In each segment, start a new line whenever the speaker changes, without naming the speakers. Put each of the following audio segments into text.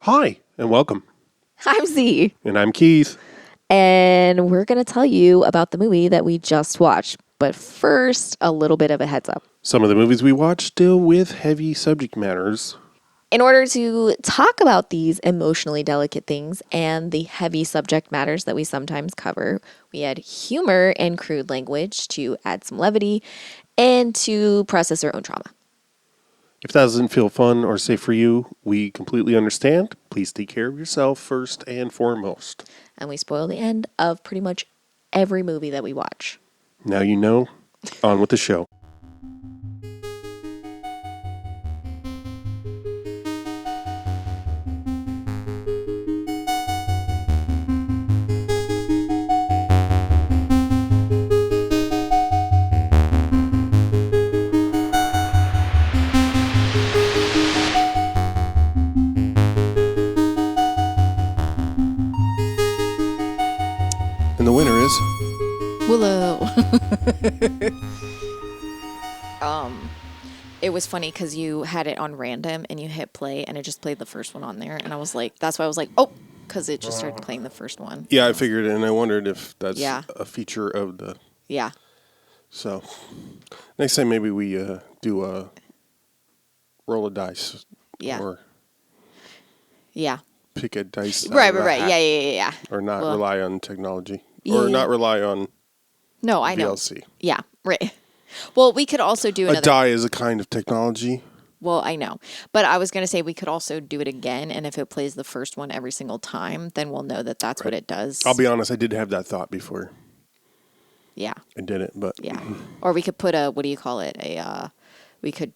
Hi, and welcome.
I'm Z,
And I'm Keith.
and we're going to tell you about the movie that we just watched. But first, a little bit of a heads up.
Some of the movies we watch deal with heavy subject matters.
In order to talk about these emotionally delicate things and the heavy subject matters that we sometimes cover, we add humor and crude language to add some levity and to process our own trauma.
If that doesn't feel fun or safe for you, we completely understand. Please take care of yourself first and foremost.
And we spoil the end of pretty much every movie that we watch.
Now you know. On with the show. And the winner is...
Willow. It was funny because you had it on random and you hit play and it just played the first one on there. And I was like, that's why I was like, oh, because it just started playing the first one.
Yeah, I figured, and I wondered if that's
Yeah.
a feature of the...
Yeah.
So, next time maybe we do a roll of dice.
Yeah.
Or
Yeah.
pick a dice.
Right. Yeah.
Or not
Well,
rely on technology.
Yeah.
Or not rely on
No, I know.
VLC.
Yeah. Right. Well, we could also do
A
another.
die is a kind of technology.
Well, I know. But I was going to say we could also do it again. And if it plays the first one every single time, then we'll know that that's what it does.
I'll be honest, I did have that thought before
Yeah.
I did it, but
Yeah. Or we could put a, what do you call it? We could,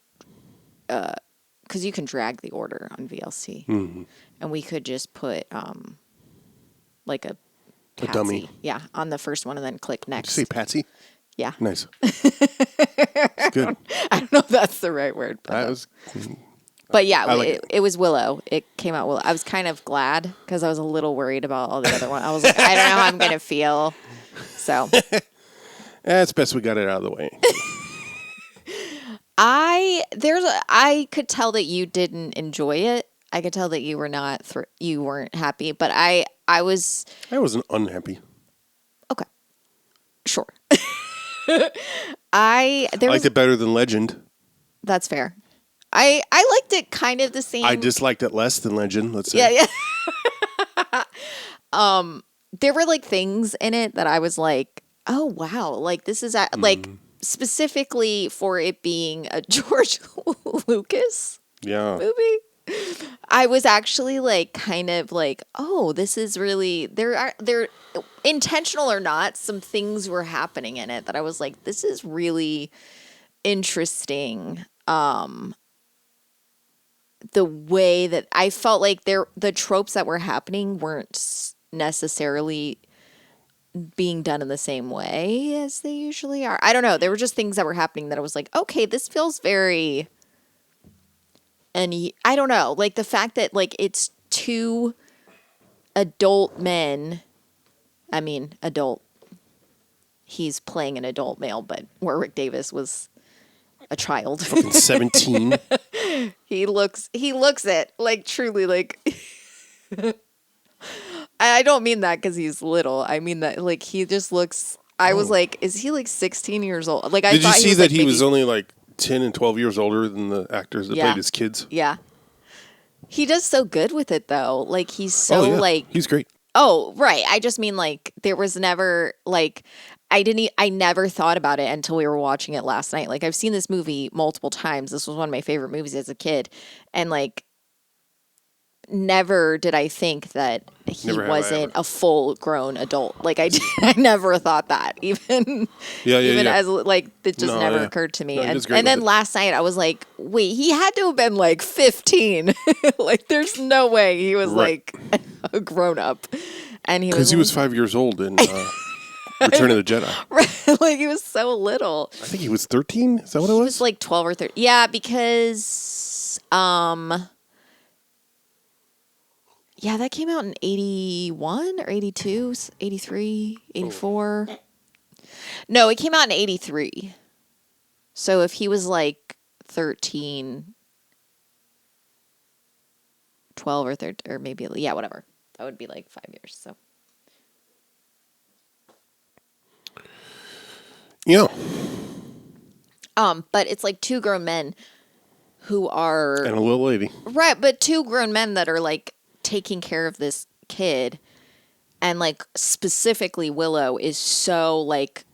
because you can drag the order on VLC.
Mm-hmm.
And we could just put, like a Patsy,
dummy.
Yeah, on the first one and then click
Did you
next.
say Patsy?
Yeah.
Nice. It's good.
I don't know if that's the right word. But yeah,
I like
it was Willow. It came out Willow. I was kind of glad because I was a little worried about all the other one. I was like, I don't know how I'm going to feel. So.
It's best we got it out of the way.
I could tell that you didn't enjoy it. I could tell that you were not you weren't happy, but I was
I wasn't unhappy.
okay. Sure. I
liked it better than Legend.
That's fair. I liked it kind of the same.
I disliked it less than Legend, let's say.
Yeah. There were like things in it that I was like, "Oh wow, like this is like specifically for it being a George Lucas movie." I was actually like kind of like, "Oh, this is really they're intentional or not, some things were happening in it that I was like, this is really interesting." The way that I felt like the tropes that were happening weren't necessarily being done in the same way as they usually are. I don't know. There were just things that were happening that I was like, okay, this feels very, and I don't know, like the fact that like it's two adult men. I mean, adult. He's playing an adult male, but Warwick Davis was a child.
Fucking 17.
He looks it like truly like. I don't mean that because he's little. I mean that like he just looks. I was like, is he like 16 years old? Like I
Did you see that he
maybe,
was only like 10 and 12 years older than the actors that played his kids?
Yeah. He does so good with it though. Like he's so like
he's great.
Oh, right. I just mean like there was never like I never thought about it until we were watching it last night. Like I've seen this movie multiple times. This was one of my favorite movies as a kid. And like never did I think that he wasn't a full grown adult. Like I never thought that even as like it just never occurred to me.
No,
and then last night I was like, wait, he had to have been like 15. Like there's no way he was like a grown up. And
because he was 5 years old in Return of the Jedi.
Right, like he was so little.
I think he was 13. Is that what it was?
He was like 12 or 13. Yeah, because yeah, that came out in 81 or 82, 83, 84. No, it came out in 83. So if he was like 13, 12 or 13, or maybe, yeah, whatever. That would be like 5 years. So,
Yeah.
but it's like two grown men who are
And a little lady.
right, but two grown men that are like taking care of this kid, and like specifically Willow is so like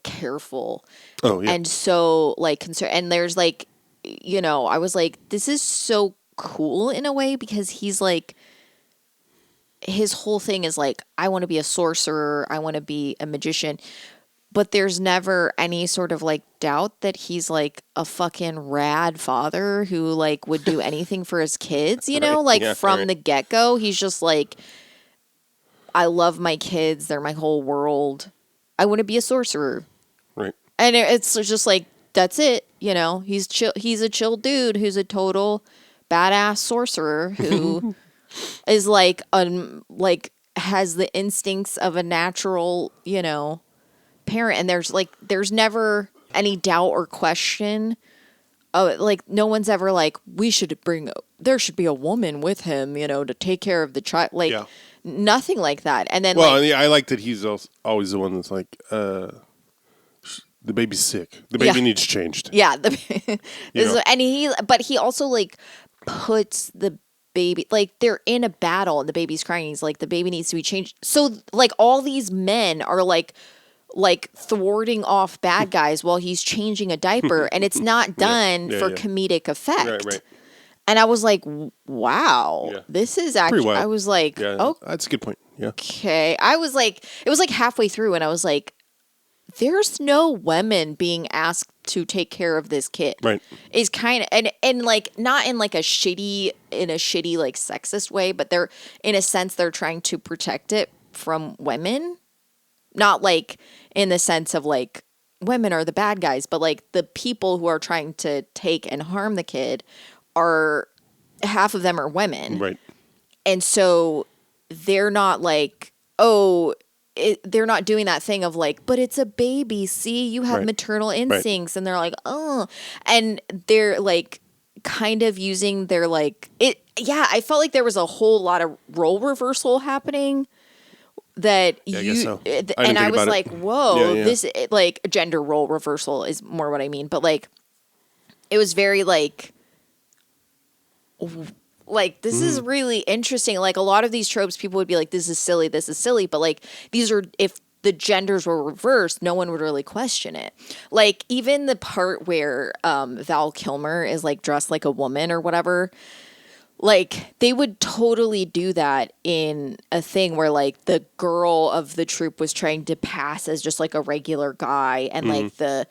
careful.
Oh, yeah.
And so like concerned, and there's like, I was like, this is so cool in a way, because he's like, his whole thing is like, I want to be a sorcerer, I want to be a magician, but there's never any sort of like doubt that he's like a fucking rad father who like would do anything for his kids,
Right.
like
Yeah,
from
right.
the get-go. He's just like, I love my kids, they're my whole world, I want to be a sorcerer.
Right.
And it's just like, that's it, he's chill. He's a chill dude who's a total badass sorcerer who is like has the instincts of a natural, parent. And there's never any doubt or question. Oh, like no one's ever like, there should be a woman with him, to take care of the child. Like
Yeah.
nothing like that. And then
Well, I like that he's always the one that's like, the baby's sick. The baby needs changed.
yeah,
know.
and he also like puts the baby, like they're in a battle and the baby's crying. He's like, the baby needs to be changed. So like all these men are like thwarting off bad guys while he's changing a diaper, and it's not done for comedic effect.
Right, right.
And I was like, wow,
Yeah.
this is actually,
wild.
I was like,
Yeah,
oh,
that's a good point. Yeah.
okay. I was like, it was like halfway through, and I was like, there's no women being asked to take care of this kid.
Right.
Is kind of, and like not in like a shitty like sexist way, but they're, in a sense, they're trying to protect it from women. Not like in the sense of like women are the bad guys, but like the people who are trying to take and harm the kid are, half of them are women.
Right.
And so they're not like, they're not doing that thing of like, but it's a baby. See, you have
Right.
maternal instincts. Right. And they're like, oh, and they're like kind of using their like it. Yeah. I felt like there was a whole lot of role reversal happening that
I guess so.
And I was like, whoa,
Yeah.
this like gender role reversal is more what I mean. But like, it was very like this is really interesting. Like a lot of these tropes, people would be like, this is silly, but like these are, if the genders were reversed, no one would really question it. Like even the part where Val Kilmer is like dressed like a woman or whatever, like they would totally do that in a thing where like the girl of the troop was trying to pass as just like a regular guy, and like the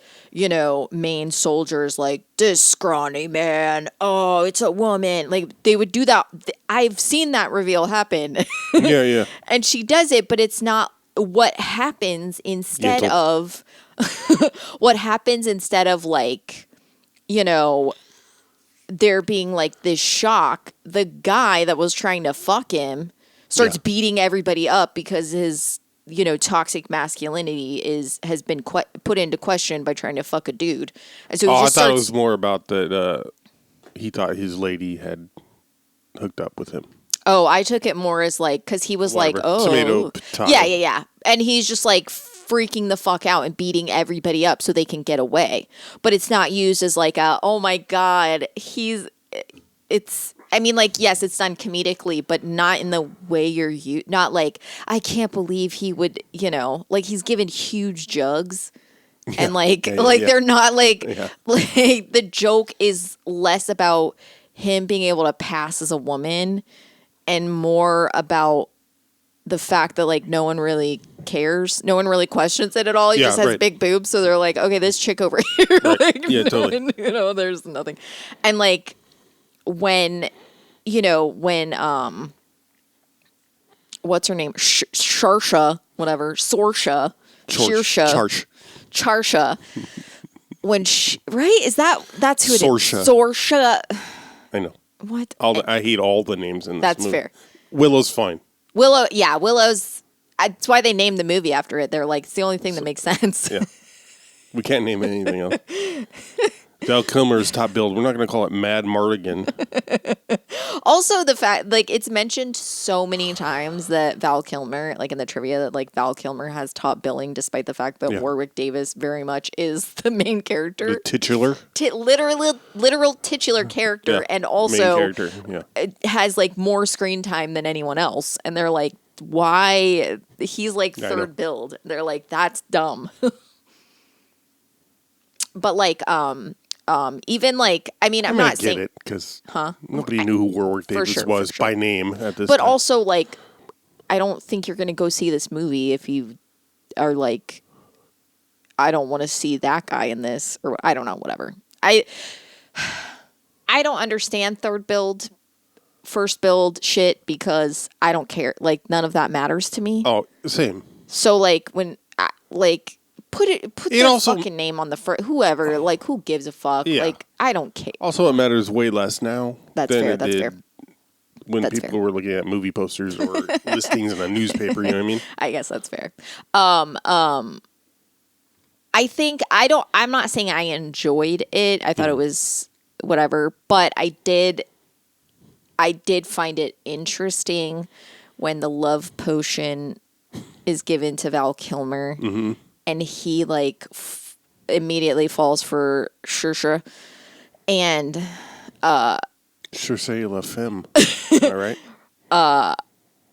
main soldiers like, this scrawny man, oh, it's a woman. Like they would do that. I've seen that reveal happen.
Yeah.
And she does it, but it's not what happens instead of what happens instead of like, there being like this shock. The guy that was trying to fuck him starts beating everybody up because his, toxic masculinity has been put into question by trying to fuck a dude. And so
I thought it was more about that he thought his lady had hooked up with him.
Oh, I took it more as like, because he was
Whatever.
like, oh.
Tomato, potato.
Yeah. And he's just like freaking the fuck out and beating everybody up so they can get away. But it's not used as like a, oh my God, I mean, like, yes, it's done comedically, but not in the way not like, I can't believe he would, like he's given huge jugs. And like, they're not like, like the joke is less about him being able to pass as a woman and more about the fact that like no one really cares. No one really questions it at all. He just has big boobs. So they're like, okay, this chick over here.
Right.
Like,
Yeah, totally.
There's nothing. And like when what's her name? Sharsha, whatever. Charsha. When that's who it is. Sorsha.
I know.
What?
I hate all the names in this
That's
movie.
fair.
Willow's fine.
Willow's. That's why they named the movie after it. They're like, it's the only thing that makes sense.
Yeah. We can't name anything else. Val Kilmer's top build. We're not going to call it Mad Mardigan.
Also, the fact, like, it's mentioned so many times that Val Kilmer, like in the trivia, that like Val Kilmer has top billing, despite the fact that Warwick Davis very much is the main character,
The titular,
literal titular character, and also
main character.
has like more screen time than anyone else. And they're like, why? He's like third build. They're like, that's dumb. But like, even like, I mean, I'm not saying
it because nobody knew who Warwick Davis was by name at this.
But
time.
also, like, I don't think you're gonna go see this movie if you are like, I don't want to see that guy in this, or I don't know, whatever. I don't understand third build, first build shit because I don't care. Like, none of that matters to me.
Oh, same.
So like when like. Put the
also,
fucking name on the front. Whoever, like, who gives a fuck?
Yeah.
Like, I don't care.
Also, it matters way less now.
That's
than
fair.
It
That's
did
fair.
When people were looking at movie posters or listings in a newspaper, you know what I mean?
I guess that's fair. I think I'm not saying I enjoyed it. I thought it was whatever, but I did find it interesting when the love potion is given to Val Kilmer. Mm-hmm. And he like immediately falls for Saoirse, and
Saoirse La Femme. All right.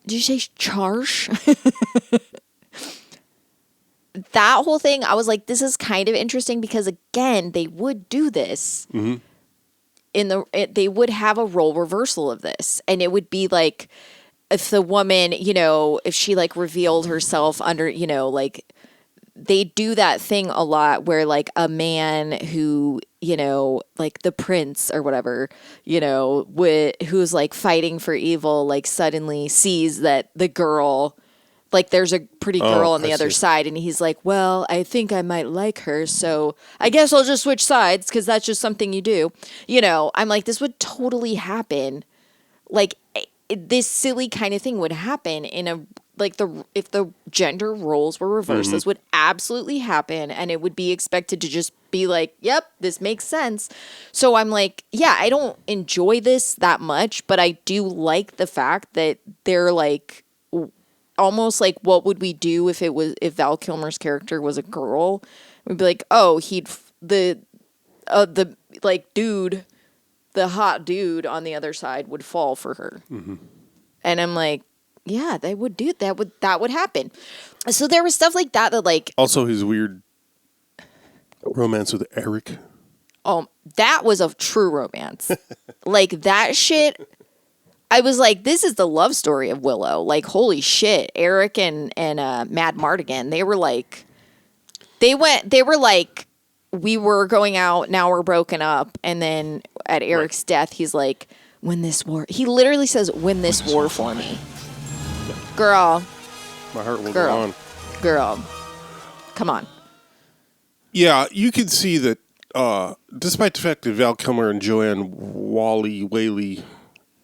Did you say Charge? That whole thing, I was like, this is kind of interesting because again, they would do this they would have a role reversal of this, and it would be like if the woman, you know, if she like revealed herself under, you know, like. They do that thing a lot where like a man who, you know, like the prince or whatever, you know, who's like fighting for evil, like suddenly sees that the girl, like there's a pretty girl on the other side, and he's like, well, I think I might like her, so I guess I'll just switch sides because that's just something you do. You know, I'm like, this would totally happen. Like this silly kind of thing would happen in a like if the gender roles were reversed, this would absolutely happen, and it would be expected to just be like, yep, this makes sense. So I'm like, yeah, I don't enjoy this that much, but I do like the fact that they're like almost like, what would we do if Val Kilmer's character was a girl? We'd be like, oh, the hot dude on the other side would fall for her. Mm-hmm. And I'm like, yeah, they would do that. That would happen. So there was stuff like that like
also his weird romance with Eric.
That was a true romance. Like that shit. I was like, this is the love story of Willow. Like, holy shit, Eric and Mad Mardigan. They were like, we were going out. Now we're broken up. And then at Eric's death, he's like, win this war. He literally says, win this war for me. Girl.
My heart will go on.
Girl. Come on.
Yeah, you can see that despite the fact that Val Kilmer and Joanne Whaley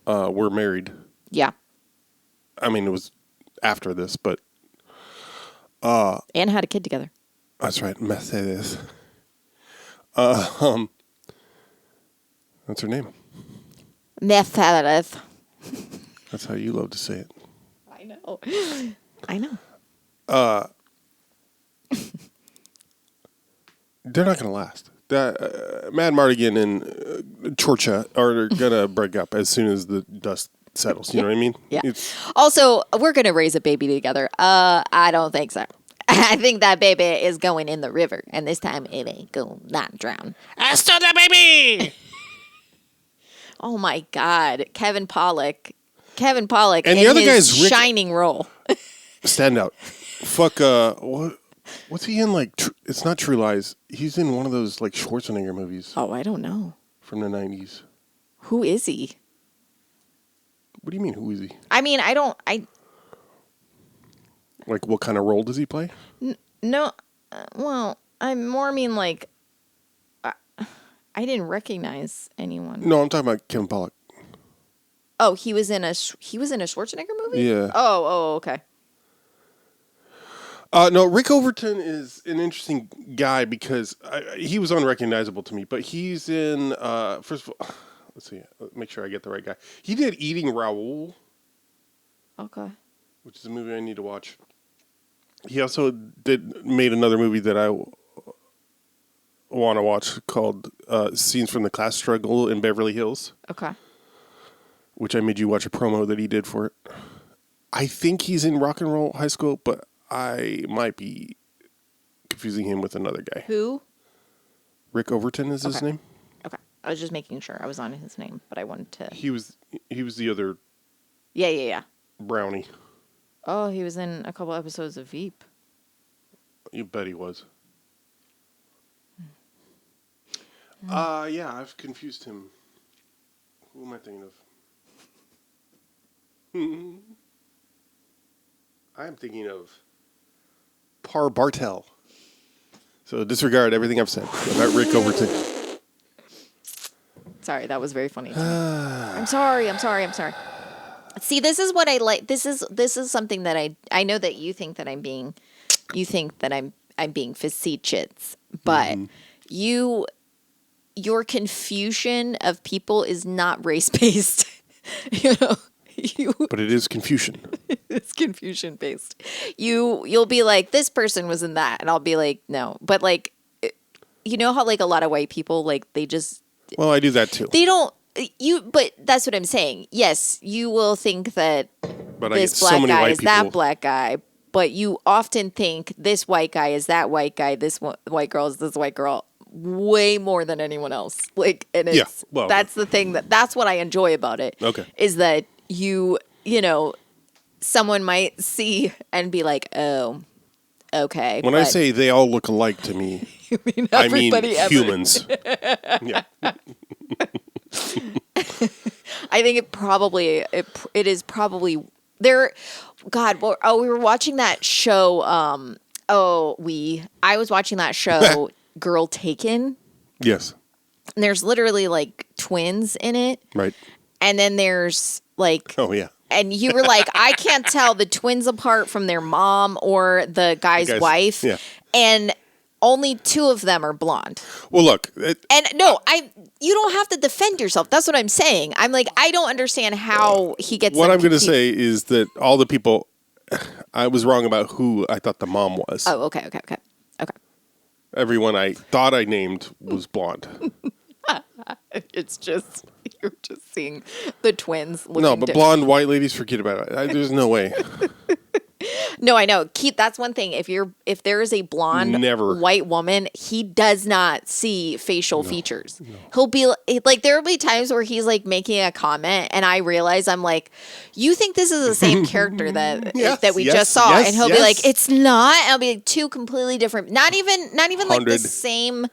were married.
Yeah.
I mean, it was after this, but...
and had a kid together.
That's right, Mercedes. That's her name.
Mercedes.
That's how you love to say it.
I know.
They're not going to last. Mad Mardigan and Chorcha are going to break up as soon as the dust settles. You know what I mean?
Yeah. Also, we're going to raise a baby together. I don't think so. I think that baby is going in the river, and this time it ain't going not drown.
I stole the baby!
Oh my God, Kevin Pollak and
the other
his
guy's
shining role.
Stand out. Fuck. What's he in? Like, it's not True Lies. He's in one of those like Schwarzenegger movies.
Oh, I don't know.
From the 90s.
Who is he?
What do you mean? Who is he?
I mean, I
like, what kind of role does he play?
No. Well, I more mean like I didn't recognize anyone.
No, I'm talking about Kevin Pollak.
Oh, he was in a Schwarzenegger movie?
Yeah.
Oh, okay.
No, Rick Overton is an interesting guy because he was unrecognizable to me. But he's in. First of all, let's see. Make sure I get the right guy. He did Eating Raoul,
Okay.
which is a movie I need to watch. He also made another movie that I want to watch called Scenes from the Class Struggle in Beverly Hills.
Okay.
Which I made you watch a promo that he did for it. I think he's in Rock and Roll High School, but I might be confusing him with another guy.
Who?
Rick Overton is his name.
Okay. I was just making sure I was on his name, but I wanted to.
He was the other
Yeah.
brownie.
Oh, he was in a couple episodes of Veep.
You bet he was. Yeah, I've confused him. Who am I thinking of? I am thinking of Par Bartel. So disregard everything I've said about Rick Overton.
Sorry, that was very funny. I'm sorry. See, this is what I like. This is something that I know that you think that I'm being facetious, but your confusion of people is not race based.
But it is Confucian.
It's confusion based. You'll be like, this person was in that, and I'll be like, no. But like, you know how like a lot of white people like they just
Well, I do that too.
they don't but that's what I'm saying. Yes, you will think that
But
this
I get
black
so many
guy
white
is
people.
that black guy, but you often think this white guy is that white guy, this white girl is this white girl, way more than anyone else. Like, and it's that's the thing that's what I enjoy about it.
Okay.
Is that you know, someone might see and be like, oh, okay.
When I say they all look alike to me, I mean humans. Yeah.
I think it is probably there. God, we were watching that show. I was watching that show, Girl Taken.
Yes.
And there's literally like twins in it.
Right.
And then there's like,
oh yeah.
And you were like, I can't tell the twins apart from their mom or the guy's wife.
Yeah.
And only two of them are blonde.
Well, look.
You don't have to defend yourself. That's what I'm saying. I'm like, I don't understand how he gets.
What I'm going to say is that all the people, I was wrong about who I thought the mom was.
Oh, okay.
Everyone I thought I named was blonde.
It's just, you're just seeing the twins looking
No, but blonde white ladies, forget about it. There's no way.
No, I know. That's one thing. If there is a blonde white woman, he does not see facial features. No. He'll be like, there will be times where he's like making a comment, and I realize I'm like, you think this is the same character that we just saw, and he'll be like, it's not. And I'll be like, two completely different. Not even like the same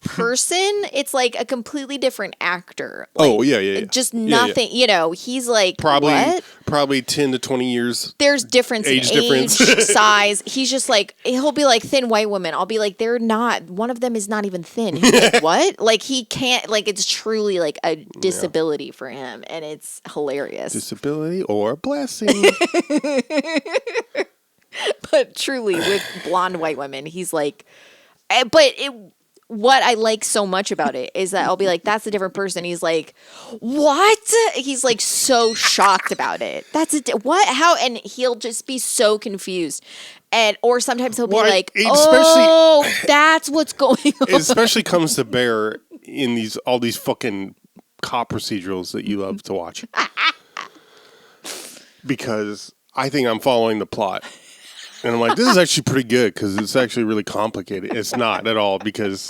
person. It's like a completely different actor. Like, just nothing. You know, he's like
probably 10 to 20 years.
There's difference age size. He's just like, he'll be like thin white women. I'll be like, they're not. One of them is not even thin. He's like, what? Like he can't. Like it's truly like a disability for him, and it's hilarious.
Disability or blessing.
But truly, with blonde white women, he's like, what I like so much about it is that I'll be like, that's a different person. He's like, what? He's like so shocked about it. What? How? And he'll just be so confused. Or sometimes he'll be like, oh, that's what's going on.
It especially comes to bear in all these fucking cop procedurals that you love to watch. Because I think I'm following the plot. And I'm like, this is actually pretty good because it's actually really complicated. It's not at all because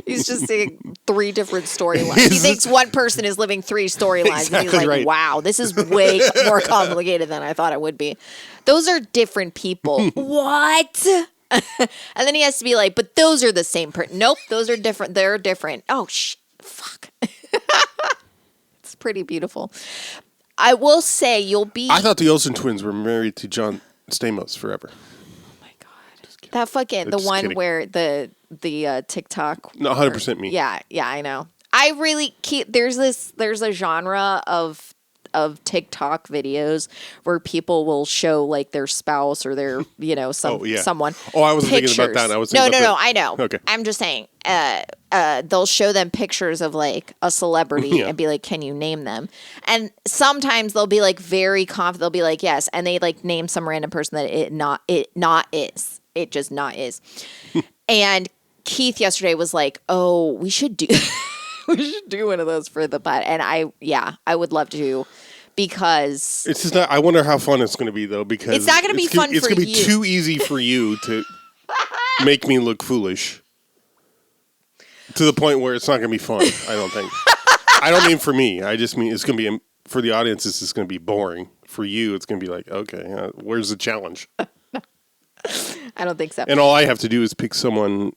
he's just seeing three different storylines. He thinks one person is living three storylines. Exactly, and he's like, wow, this is way more complicated than I thought it would be. Those are different people. What? And then he has to be like, but those are the same person. Nope, those are different. They're different. Oh, fuck. It's pretty beautiful. I will say
I thought the Olsen twins were married to John Stamos forever.
Oh my god, that fucking the one kidding. Where the TikTok.
No, 100% me.
Yeah, I know. I really keep there's a genre of of TikTok videos where people will show like their spouse or their, someone.
Oh, I wasn't thinking about that. I was thinking
no, I know.
Okay.
I'm just saying, they'll show them pictures of like a celebrity and be like, can you name them? And sometimes they'll be like very confident. They'll be like, yes. And they like name some random person that it just not is. And Keith yesterday was like, oh, we should do one of those for the butt. And I would love to, because
it's just not. I wonder how fun it's going to be though, because
it's not going to be fun.
It's going to be too easy for you to make me look foolish to the point where it's not going to be fun. I don't think. I don't mean for me. I just mean it's going to be for the audience. It's just going to be boring. For you, it's going to be like, okay, where's the challenge?
I don't think so.
And all I have to do is pick someone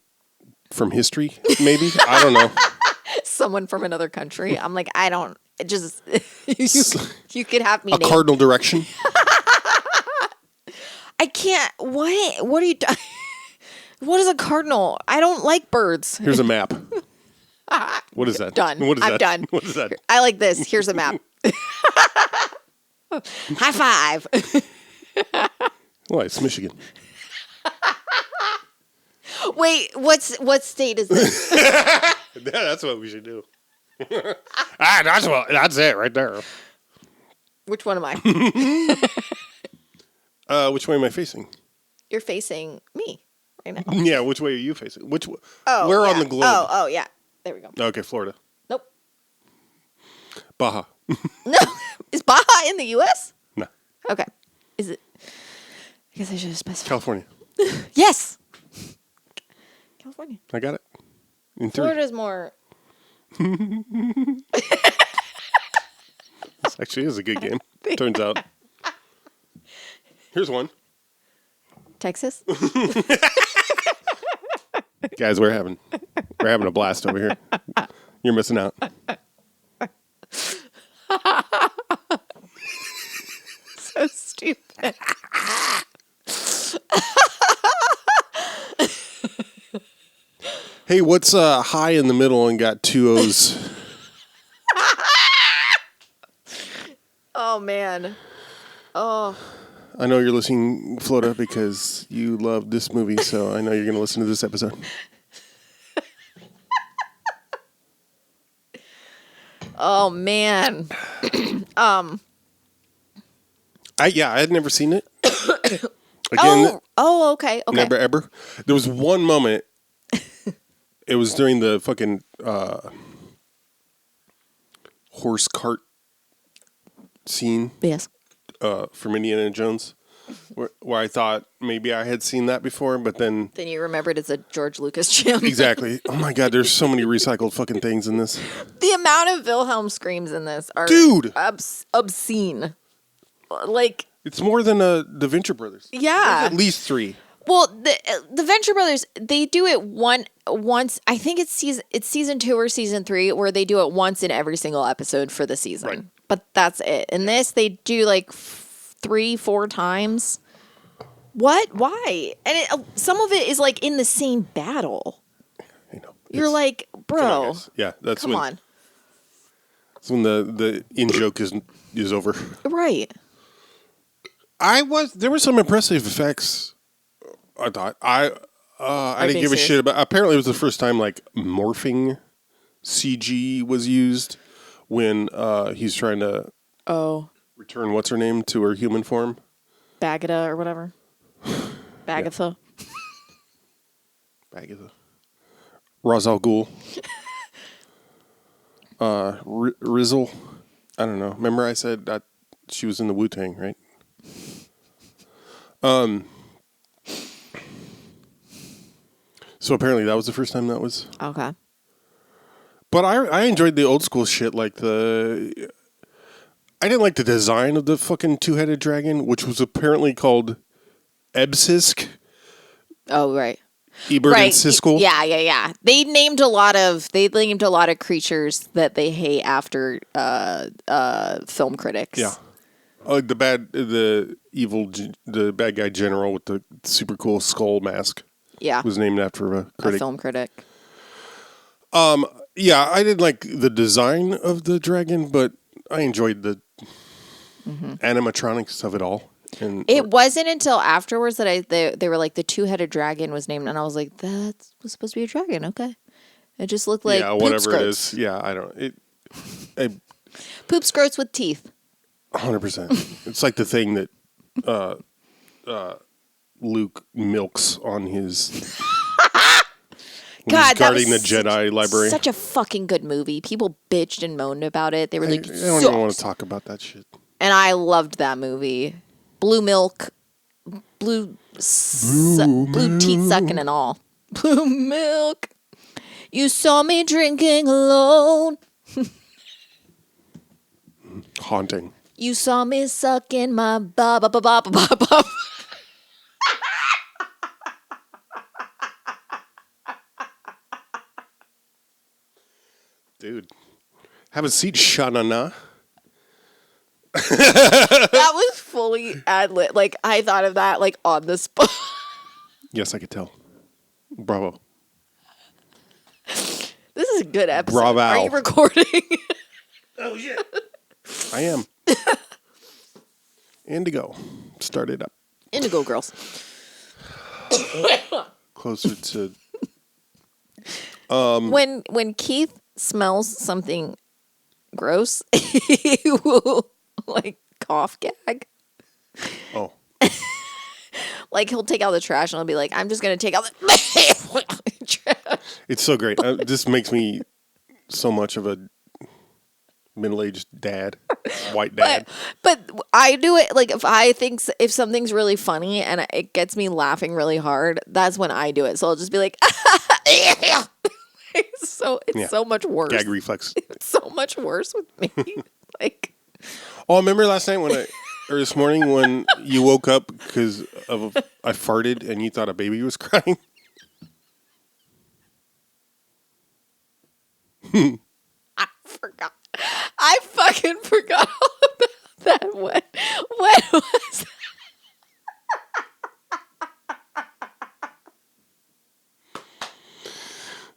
from history, maybe. I don't know.
Someone from another country. I'm like, I don't. Just you could have me
a cardinal direction.
I can't. What are you? What is a cardinal? I don't like birds.
Here's a map. What is that?
Done.
What is
I'm
that?
done.
What is that?
I like this. Here's a map. High five.
Well, it's Michigan.
Wait, what state is this?
That's what we should do. That's it right there.
Which one am I?
Which way am I facing?
You're facing me right now.
Yeah, which way are you facing?
Oh,
where on the globe?
Oh, yeah. There we go.
Okay, Florida.
Nope.
Baja.
No. Is Baja in the U.S.?
No.
Okay. Is it? I guess I should have specified.
California.
Yes. California.
I got it. In three.
Florida's more.
This actually is a good game. Turns out. Here's one.
Texas.
Guys, we're having a blast over here. You're missing out.
So stupid.
Hey, what's high in the middle and got two O's?
Oh, man. Oh.
I know you're listening, Florida, because you love this movie, so I know you're going to listen to this episode.
Oh, man.
I had never seen it. Again,
okay.
never ever. There was one moment. It was during the fucking horse cart scene.
Yes.
From Indiana Jones, where I thought maybe I had seen that before, but then
you remembered it's a George Lucas gem.
Exactly. Oh my God, there's so many recycled fucking things in this.
The amount of Wilhelm screams in this are obscene. Like,
it's more than the Venture Brothers.
Yeah,
there's at least 3.
Well, the Venture Brothers, they do it once. I think it's season 2 or season 3 where they do it once in every single episode for the season.
Right.
But that's it. In this, they do like 3-4 times. What? Why? And some of it is like in the same battle.
I know.
You're like, bro.
Yeah, that's
come on.
That's when the in joke is over.
Right.
There were some impressive effects. I thought I didn't give a shit about. Apparently, it was the first time like morphing CG was used when he's trying to return what's her name to her human form,
Bagatha or whatever. Bagatha.
Bagatha. Ra's al Ghul. Rizzle. I don't know. Remember I said that she was in the Wu-Tang, right? So apparently that was the first time that was.
Okay.
But I enjoyed the old school shit, like I didn't like the design of the fucking 2-headed dragon, which was apparently called Ebsisk.
Oh, right.
Ebert and Siskel.
Yeah. They named a lot of creatures that they hate after film critics.
Yeah. The bad guy general with the super cool skull mask.
Yeah.
Was named after a critic.
A film critic.
Yeah, I didn't like the design of the dragon, but I enjoyed the animatronics of it all. And
It wasn't until afterwards that they were like the two-headed dragon was named, and I was like, that was supposed to be a dragon. Okay, it just looked like poop
whatever
skirts.
it is. Yeah, I don't.
Poop skirts with teeth.
100%. It's like the thing that Luke milks on his.
God,
guarding the Jedi library.
Such a fucking good movie. People bitched and moaned about it. They were like,
I don't even want to talk about that shit.
And I loved that movie. Blue milk, blue teeth sucking and all. Blue milk. You saw me drinking alone.
Haunting.
You saw me sucking my ba ba ba ba ba ba.
Dude. Have a seat, Shanana.
That was fully ad-lib. Like, I thought of that, like, on the spot.
Yes, I could tell. Bravo.
This is a good episode.
Bravo.
Are you recording?
Oh, shit. I am. Indigo. Start it up.
Indigo girls.
Closer to...
When Keith smells something gross, he will, like, cough gag.
Oh.
Like, he'll take out the trash and he'll be like, I'm just going to take out the trash.
It's so great. This makes me so much of a middle-aged dad, white dad.
But I do it, like, if something's really funny and it gets me laughing really hard, that's when I do it. So I'll just be like, it's so much worse.
Gag reflex.
It's so much worse with me. Like,
oh, remember last night or this morning when you woke up because I farted and you thought a baby was crying?
I forgot. I fucking forgot all about that. When was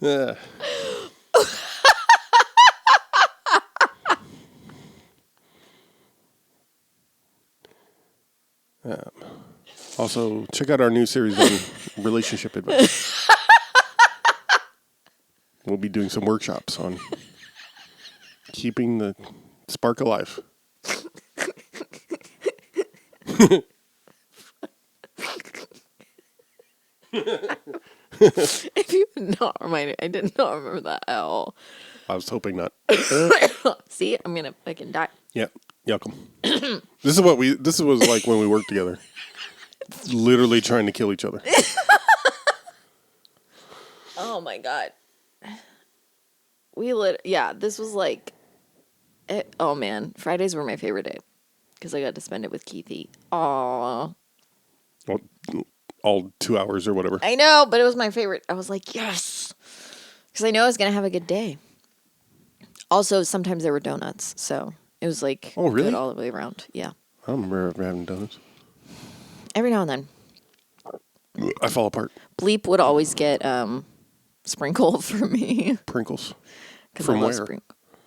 Yeah. Also, check out our new series on relationship advice. We'll be doing some workshops on keeping the spark alive.
If you did not remind me, I did not remember that at all.
I was hoping not.
See, I'm gonna fucking die.
Yeah, yuckum. This was like when we worked together. Literally trying to kill each other.
Oh my god. This was like, oh man, Fridays were my favorite day because I got to spend it with Keithy. Aww.
Well, all 2 hours or whatever.
I know, but it was my favorite. I was like, yes, because I know I was gonna have a good day. Also, sometimes there were donuts, so it was like,
oh really,
good all the way around. Yeah.
I don't remember ever having donuts.
Every now and then.
I fall apart.
Bleep would always get sprinkle for me.
Prinkles.
From
where?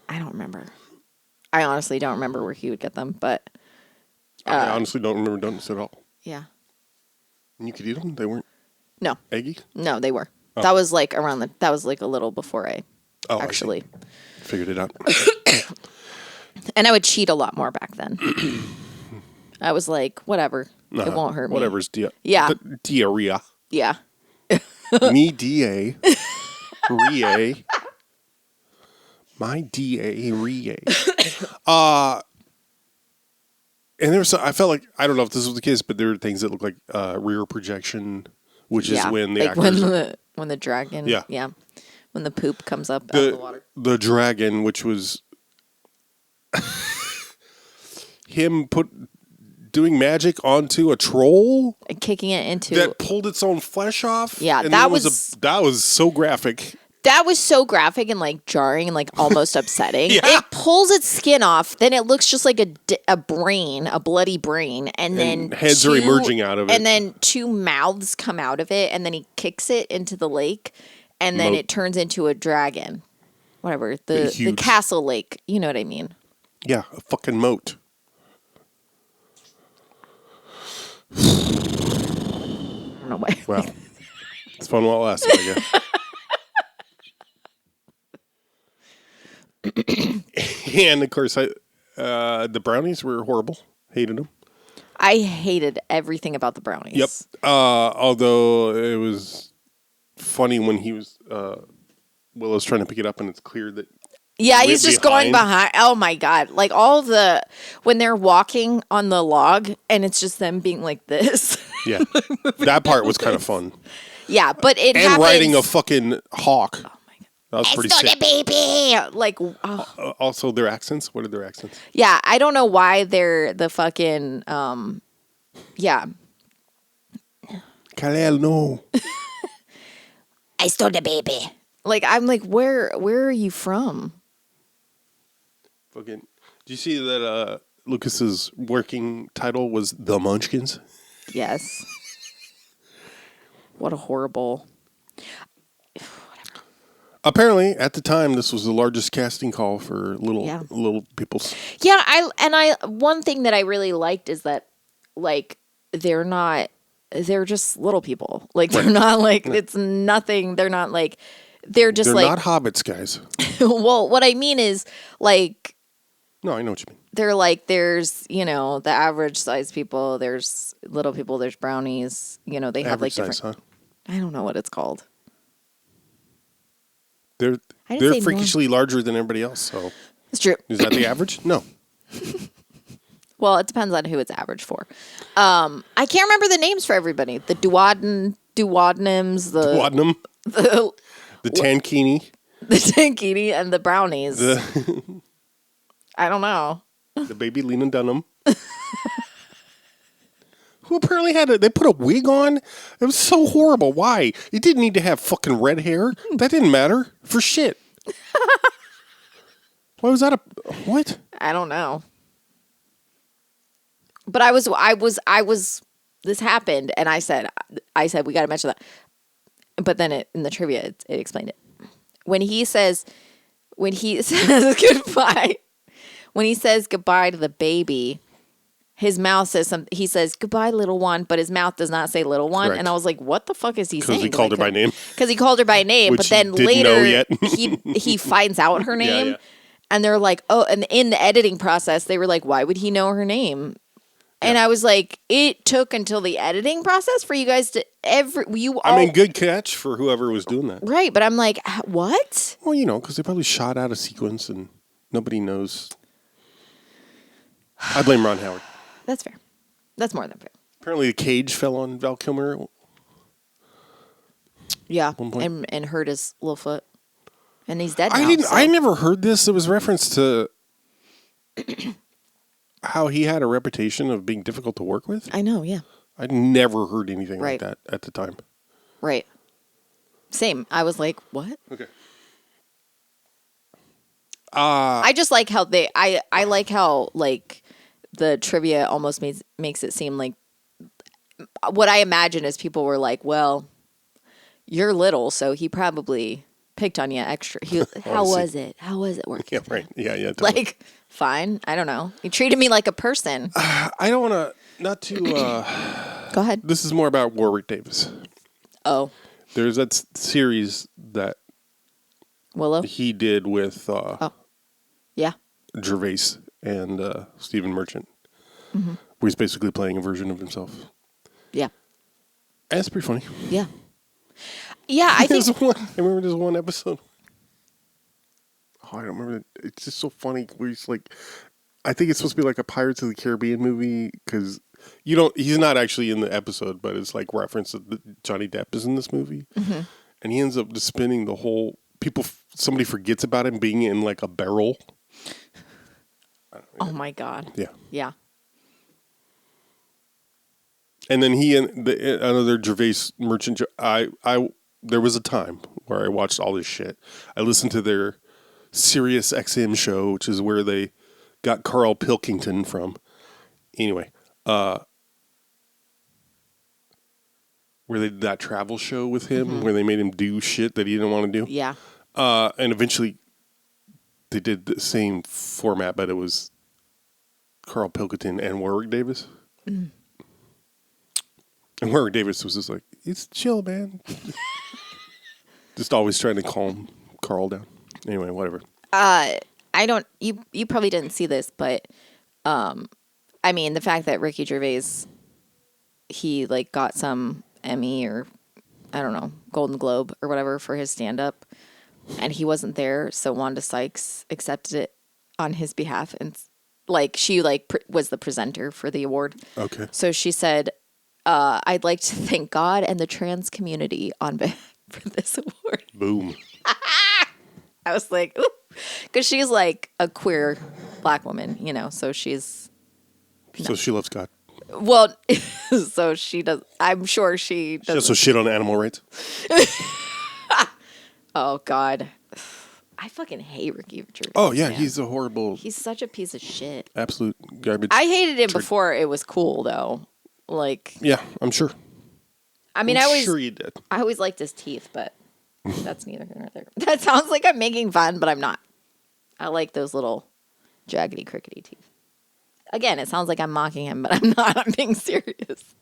I don't remember. I honestly don't remember where he would get them, but
I honestly don't remember donuts at all.
yeah.
And you could eat them? They weren't
No.
eggy?
No, they were.
Oh.
That was like that was like a little before I actually
I figured it out.
And I would cheat a lot more back then. I was like, whatever. It won't hurt me.
Whatever's
Yeah.
diarrhea.
Yeah.
Me DA. Rie. My DA Rie. And there was, I felt like, I don't know if this was the case, but there were things that looked like rear projection, which is when the
like
actors...
when the dragon,
yeah,
when the poop comes up out of the water.
The dragon, which was him doing magic onto a troll,
And kicking it into
that pulled its own flesh off.
Yeah,
and
that
that was so graphic.
That was so graphic and like jarring and like almost upsetting.
Yeah.
It pulls its skin off, then it looks just like a brain, a bloody brain, and then
heads are emerging out of it.
And then two mouths come out of it, and then he kicks it into the lake, and then it turns into a dragon. Whatever. The castle lake. You know what I mean.
Yeah, a fucking moat.
I don't know why.
Well, it's fun while it lasts, I guess. And of course, the brownies were horrible. Hated them.
I hated everything about the brownies.
Yep. Although it was funny when he was Willow's trying to pick it up, and it's clear that.
Yeah, he's just going behind. Oh my God. Like when they're walking on the log and it's just them being like this.
Yeah. That part was kind of fun.
Yeah, but it happens.
And riding a fucking hawk. Oh my God. That was pretty sick.
Baby. Like,
also their accents. What are their accents?
Yeah, I don't know why they're the fucking, yeah.
Kalel, no.
I stole the baby. Like, I'm like, where are you from?
Fucking. Do you see that Lucas's working title was The Munchkins?
Yes. What a horrible.
Apparently, at the time, this was the largest casting call for little peoples.
Yeah, one thing that I really liked is that, like, they're just little people. Like, they're not like, it's nothing. They're not like, they're
not hobbits, guys.
Well, what I mean is, like.
No, I know what you mean.
They're like, there's, the average size people, there's little people, there's brownies, they have
average
like different.
Size, huh?
I don't know what it's called.
They're freakishly larger than everybody else, so.
It's true.
Is that the average? No.
Well, it depends on who it's average for. I can't remember the names for everybody. The duodenums,
Duodenum. The tankini.
The tankini and the brownies. I don't know.
The baby Lena Dunham. Who apparently they put a wig on. It was so horrible. Why? You didn't need to have fucking red hair. That didn't matter for shit. Why was that what?
I don't know. But I was, this happened and I said, we got to mention that. But then in the trivia, it explained it. When he says goodbye, when he says goodbye to the baby, his mouth says something. He says goodbye, little one, but his mouth does not say little one.
Correct.
And I was like, what the fuck is he saying?
Because he called her by name.
Because he called her by name,
Which
but then
didn't know
later
yet.
he finds out her name,
Yeah.
and they're like, oh, and in the editing process, they were like, why would he know her name? And I was like, it took until the editing process for you guys to
good catch for whoever was doing that.
Right, but I'm like, what?
Well, because they probably shot out a sequence and nobody knows. I blame Ron Howard.
That's fair. That's more than fair.
Apparently, the cage fell on Val Kilmer.
Yeah, and hurt his little foot, and he's dead now.
I never heard this. It was reference to how he had a reputation of being difficult to work with.
I know. Yeah.
I'd never heard anything like that at the time.
Right. Same. I was like, what?
Okay.
I just like how I like how like the trivia almost makes it seem like what I imagine is people were like, well, you're little, so he probably picked on you extra. How was it working?
Yeah, right. Yeah, totally.
Like, fine. I don't know. He treated me like a person.
I don't want to, not to...
Go ahead.
This is more about Warwick Davis.
Oh.
There's that series that
Willow?
he did with
Yeah.
Gervais and Stephen Merchant, where he's basically playing a version of himself.
Yeah.
And it's pretty funny.
Yeah. Yeah, I think...
I remember there's one episode. I don't remember. It's just so funny where he's like... I think it's supposed to be like a Pirates of the Caribbean movie because he's not actually in the episode, but it's like reference that Johnny Depp is in this movie. Mm-hmm. And he ends up just spinning the whole... Somebody forgets about him being in like a barrel.
Oh my God.
Yeah.
Yeah.
And then he and another Gervais Merchant. There was a time where I watched all this shit. I listened to their Sirius XM show, which is where they got Carl Pilkington from. Anyway, where they did that travel show with him, where they made him do shit that he didn't want to do.
Yeah.
And eventually, they did the same format, but it was Carl Pilkington and Warwick Davis. Mm. And Warwick Davis was just like, it's chill, man. Just always trying to calm Carl down. Anyway, whatever.
I don't. You probably didn't see this, but I mean, the fact that Ricky Gervais, he like got some Emmy or I don't know, Golden Globe or whatever for his stand up, and he wasn't there, so Wanda Sykes accepted it on his behalf, and like she like was the presenter for the award.
Okay.
So she said, "I'd like to thank God and the trans community on behalf for this award."
Boom.
I was like, because she's like a queer black woman, you know, so she's.
So she loves God.
Well, so she does. I'm sure she does.
She also shit on animal rights.
Oh, God. I fucking hate Ricky Gervais.
Oh, yeah.
Man.
He's a horrible,
He's such a piece of shit.
absolute garbage.
I hated him before it was cool, though. Like,
Yeah, I'm sure.
I mean,
I'm sure you did.
I always liked his teeth, but that's neither here nor there. That sounds like I'm making fun, but I'm not. I like those little jaggedy, crickety teeth. Again, it sounds like I'm mocking him, but I'm not. I'm being serious.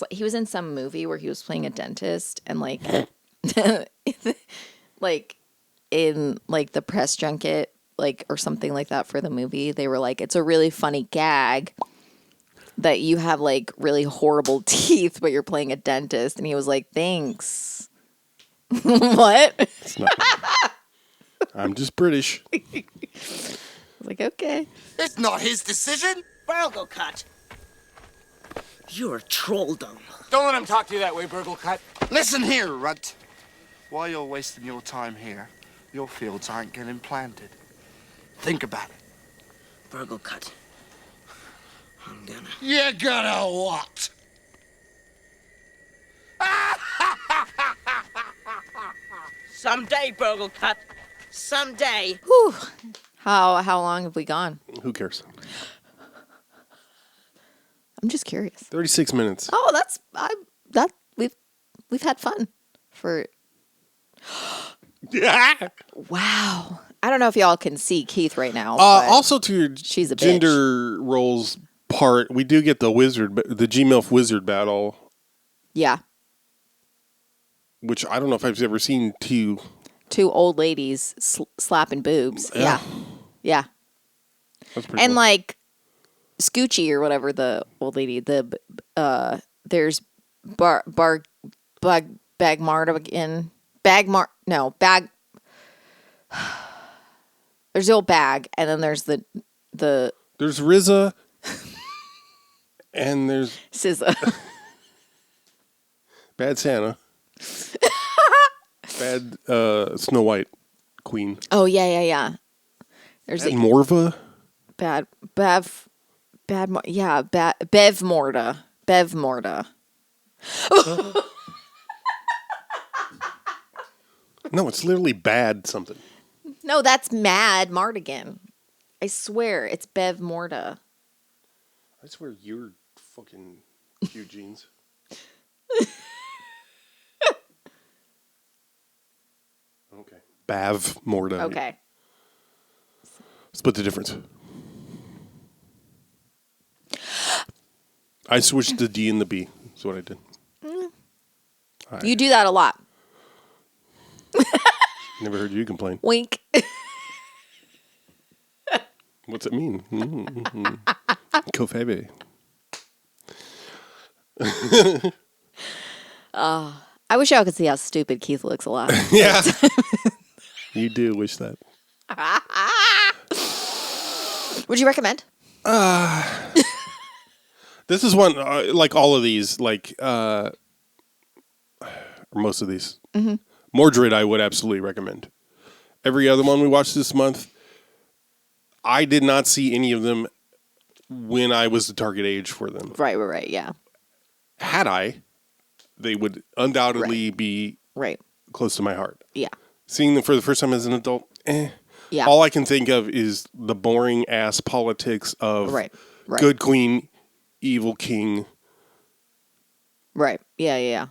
He was in some movie where he was playing a dentist, and like, like in like the press junket, like or something like that for the movie, they were like, "It's a really funny gag that you have like really horrible teeth, but you're playing a dentist," and he was like, "Thanks." What?
It's not. I'm just British.
I was like, okay.
It's not his decision.
Burgle cut. You're a trolldom.
Don't let him talk to you that way, Burgle Cut. Listen here, Runt. While you're wasting your time here, your fields aren't getting planted. Think about it.
Burgle cut. I'm gonna.
You're gonna what?
Someday, Burgle cut. Someday.
Whew. How long have we gone?
Who cares?
I'm just curious.
36 minutes.
Oh, we've had fun for.
Yeah.
Wow. I don't know if y'all can see Keith right now. But
Also, to your
she's a bitch.
gender roles part, we do get the G-MILF wizard battle,
Yeah.
which I don't know if I've ever seen two.
Two old ladies slapping boobs.
Yeah.
Yeah.
That's pretty
And
cool.
like Scoochie or whatever the old lady, there's Bagmardigan. There's the old bag, and then there's the
There's RZA, and there's
SZA.
Bad Santa. Bad Snow White Queen.
Oh yeah. There's
And
the
Morva.
Bev Morda.
No, it's literally bad something.
No, that's Mad Mardigan. I swear it's Bev Morda.
I swear you're fucking cute jeans. Okay. Bav Morda.
Okay.
Split the difference. I switched the D and the B. That's what I did.
You do that a lot.
Never heard you complain.
Wink.
What's it mean? Kofebe.
I wish y'all could see how stupid Keith looks a lot.
Yeah. You do wish that.
Would you recommend?
This is one, like all of these, like, or most of these. Mm-hmm. Mordred, I would absolutely recommend. Every other one we watched this month, I did not see any of them when I was the target age for them.
Right, yeah.
Had I, they would undoubtedly be
Right.
close to my heart.
Yeah.
Seeing them for the first time as an adult,
Yeah.
All I can think of is the boring ass politics of
Right.
good queen, evil king.
Right. Yeah.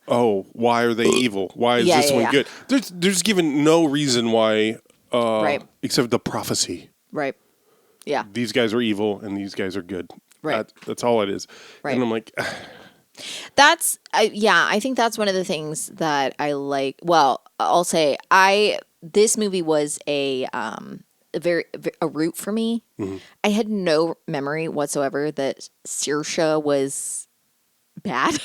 Oh, why are they evil? Why is
Yeah,
this
yeah,
one
yeah.
good? There's given no reason why,
Right.
except the prophecy.
Right. Yeah.
These guys are evil and these guys are good.
Right.
That's all it is.
Right.
And I'm like,
I think that's one of the things that I like. Well, I'll say this movie was a root for me.
Mm-hmm.
I had no memory whatsoever that Saoirse was bad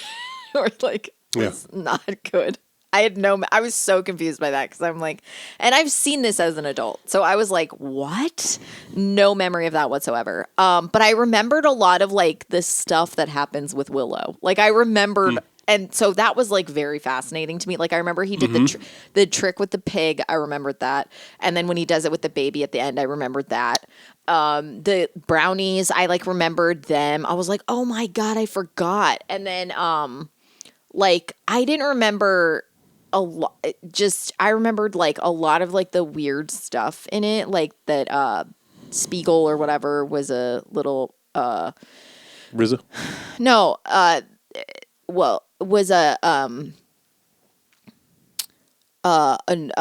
or like was not good. I was so confused by that because I'm like, and I've seen this as an adult. So I was like, what? No memory of that whatsoever. But I remembered a lot of like the stuff that happens with Willow. Like I remembered, and so that was like very fascinating to me. Like I remember he did the trick with the pig. I remembered that. And then when he does it with the baby at the end, I remembered that. The brownies, I like remembered them. I was like, oh my God, I forgot. And then, like I didn't remember a lot. I remembered like a lot of like the weird stuff in it, like that Spiegel or whatever was a little
RZA?
No, was a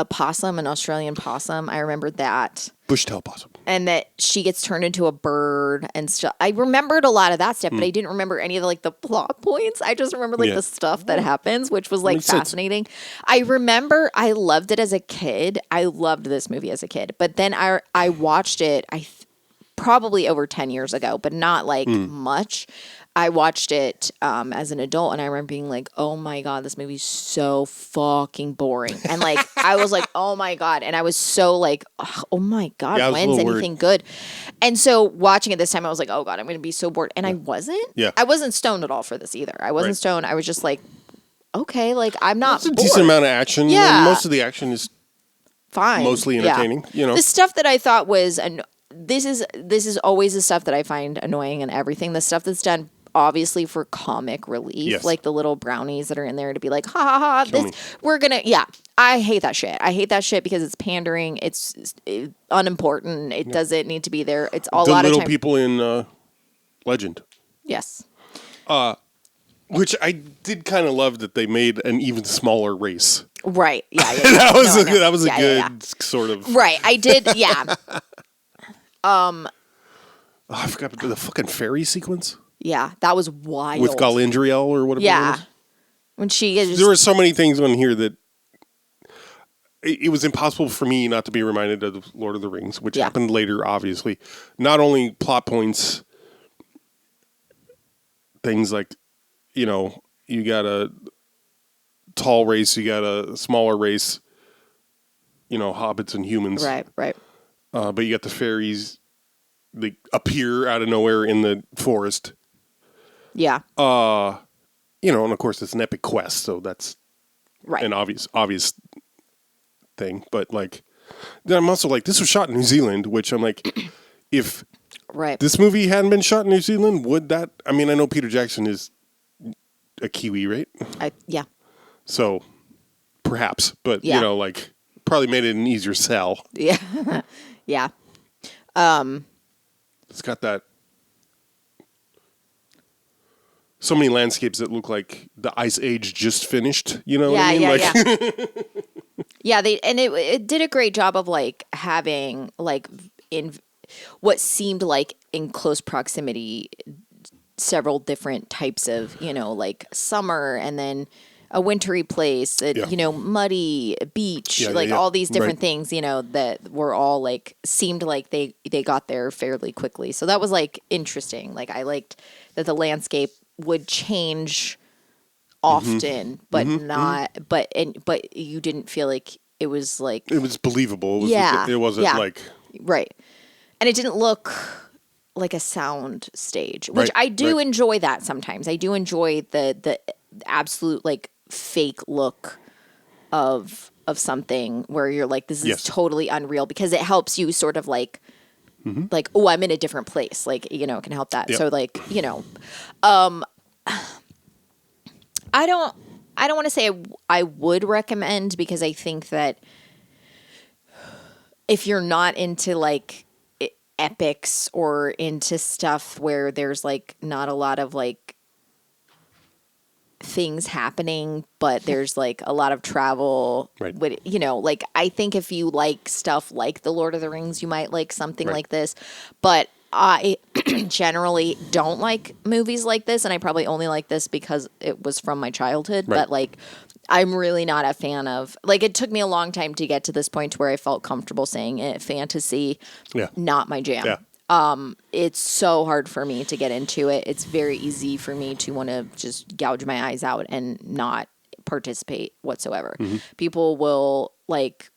possum, an Australian possum. I remembered that.
Bushtail possum.
And that she gets turned into a bird and stuff. I remembered a lot of that stuff, but I didn't remember any of the, like the plot points. I just remember like the stuff that happens, which was like fascinating. I remember I loved it as a kid. I loved this movie as a kid, but then I watched it. Probably over 10 years ago, but not like much. I watched it as an adult, and I remember being like, "Oh my God, this movie's so fucking boring." And like, I was like, "Oh my God," and I was so like, "Oh my God, when's anything good?" And so watching it this time, I was like, "Oh God, I'm going to be so bored," and I wasn't.
Yeah,
I wasn't stoned at all for this either. I wasn't stoned. I was just like, "Okay, like I'm not."
It's a decent amount of action.
Yeah,
and most of the action is
fine,
mostly entertaining.
Yeah.
You know,
the stuff that I thought was this is always the stuff that I find annoying and everything. The stuff that's done obviously for comic relief, like the little brownies that are in there to be like, ha ha ha, we're gonna, I hate that shit. I hate that shit because it's pandering. It's unimportant. It doesn't need to be there. It's all a lot of time.
The little people in Legend.
Yes.
Which I did kind of love that they made an even smaller race.
Right. Yeah.
That was a good sort of.
Right. I did. Yeah.
I forgot the fucking fairy sequence.
Yeah, that was wild.
With Galadriel or whatever.
Yeah. When she is.
There were so many things on here that it was impossible for me not to be reminded of Lord of the Rings, which happened later, obviously. Not only plot points, things like, you know, you got a tall race, you got a smaller race, you know, hobbits and humans.
Right.
But you got the fairies, they appear out of nowhere in the forest.
Yeah.
You know, and of course it's an epic quest, so that's an obvious thing. But like, then I'm also like, this was shot in New Zealand, which I'm like, if this movie hadn't been shot in New Zealand, would that? I mean, I know Peter Jackson is a Kiwi, right?
Yeah.
So perhaps, but you know, like, probably made it an easier sell.
Yeah. Yeah.
It's got that. So many landscapes that look like the Ice Age just finished. You know what I mean?
Yeah. It did a great job of like having like in what seemed like in close proximity several different types of, you know, like summer and then a wintry place, you know, muddy beach, all these different things, you know, that were all like seemed like they got there fairly quickly. So that was like interesting. Like I liked that the landscape would change often, but but you didn't feel like it was like
it was believable. It wasn't like
and it didn't look like a sound stage, which I do enjoy that sometimes. I do enjoy the absolute like fake look of something where you're like, this is totally unreal, because it helps you sort of like like, oh, I'm in a different place, like, you know, it can help that. So like, you know, I don't want to say I would recommend, because I think that if you're not into like epics or into stuff where there's like not a lot of like things happening, but there's like a lot of travel.
Right.
With, you know, like I think if you like stuff like The Lord of the Rings, you might like something
Right.
like this. But I generally don't like movies like this, and I probably only like this because it was from my childhood.
Right.
But like, I'm really not a fan of. Like, it took me a long time to get to this point where I felt comfortable saying it. Fantasy,
Yeah.
not my jam.
Yeah.
It's so hard for me to get into it. It's very easy for me to want to just gouge my eyes out and not participate whatsoever.
Mm-hmm.
People will like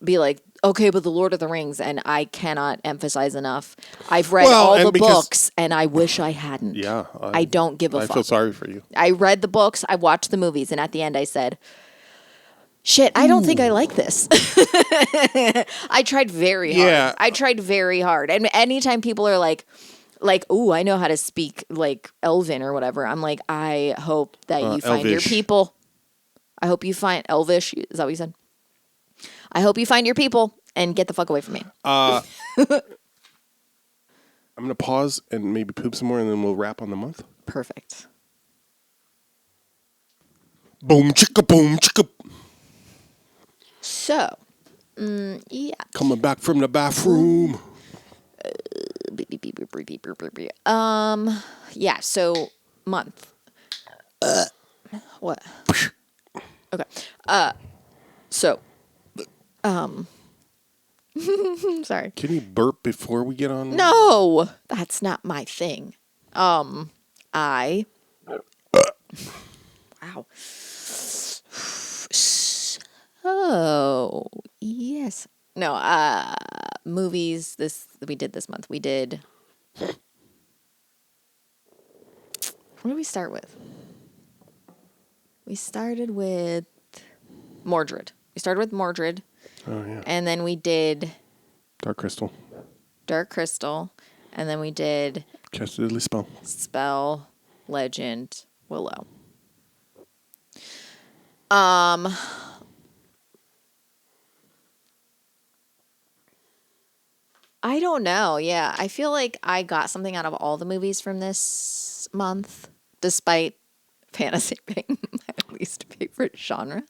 be like, okay, but The Lord of the Rings, and I cannot emphasize enough. I've read
Well,
all
and
the
because-
books, and I wish I hadn't.
Yeah.
I don't give a
I
fuck.
feel sorry for you.
I read the books, I watched the movies, and at the end I said, shit, I don't think I like this. I tried very hard.
Yeah.
I tried very hard. And anytime people are like, ooh, I know how to speak like Elven or whatever, I'm like, I hope that you find your
Elvish.
people. I hope you find Elvish. Is that what you said? I hope you find your people and get the fuck away from me.
I'm going to pause and maybe poop some more, and then we'll wrap on the month.
Perfect.
Boom, chicka, boom, chicka.
So, yeah.
Coming back from the bathroom.
Yeah, so month. What? Okay. So, sorry.
Can you burp before we get on?
No, that's not my thing. I. Wow. So, yes. No, movies we did this month. We did. What did we start with? We started with Mordred.
Oh, yeah.
And then we did
Dark Crystal.
Dark Crystal. And then we did
Cast a Deadly Spell.
Spell, Legend, Willow. I don't know. Yeah, I feel like I got something out of all the movies from this month, despite fantasy being my least favorite genre.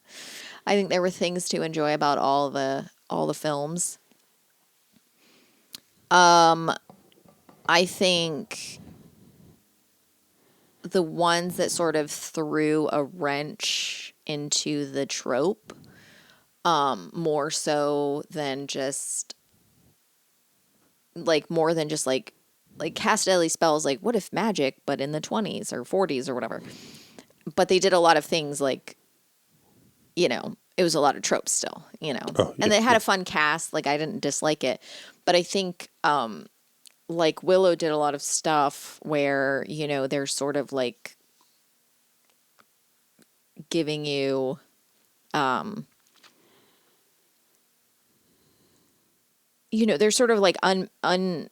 I think there were things to enjoy about all the films. I think the ones that sort of threw a wrench into the trope, more so than just like cast deadly spells, like what if magic but in the 20s or 40s or whatever. But they did a lot of things like, you know, it was a lot of tropes still, you know.
Oh, yeah,
and they had a fun cast, like I didn't dislike it. But I think like Willow did a lot of stuff where, you know, they're sort of like giving you you know, they're sort of like unarming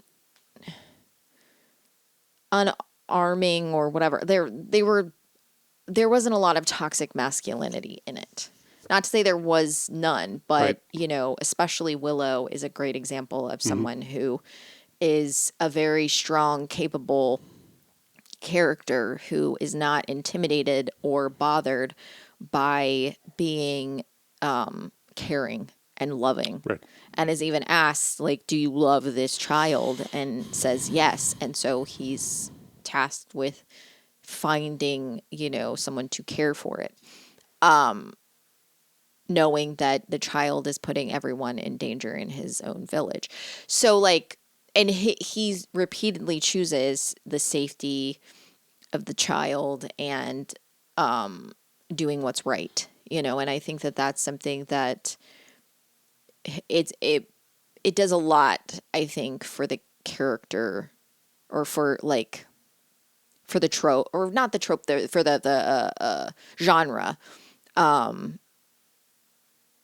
or whatever. There wasn't a lot of toxic masculinity in it. Not to say there was none, but
Right.
you know, especially Willow is a great example of someone who is a very strong, capable character who is not intimidated or bothered by being caring and loving.
Right.
And is even asked, like, do you love this child? And says yes. And so he's tasked with finding, you know, someone to care for it. Knowing that the child is putting everyone in danger in his own village. So, like, and he repeatedly chooses the safety of the child and doing what's right, you know, and I think that that's something that it does a lot, I think, for the character or for like for the trope, or not the trope, for the genre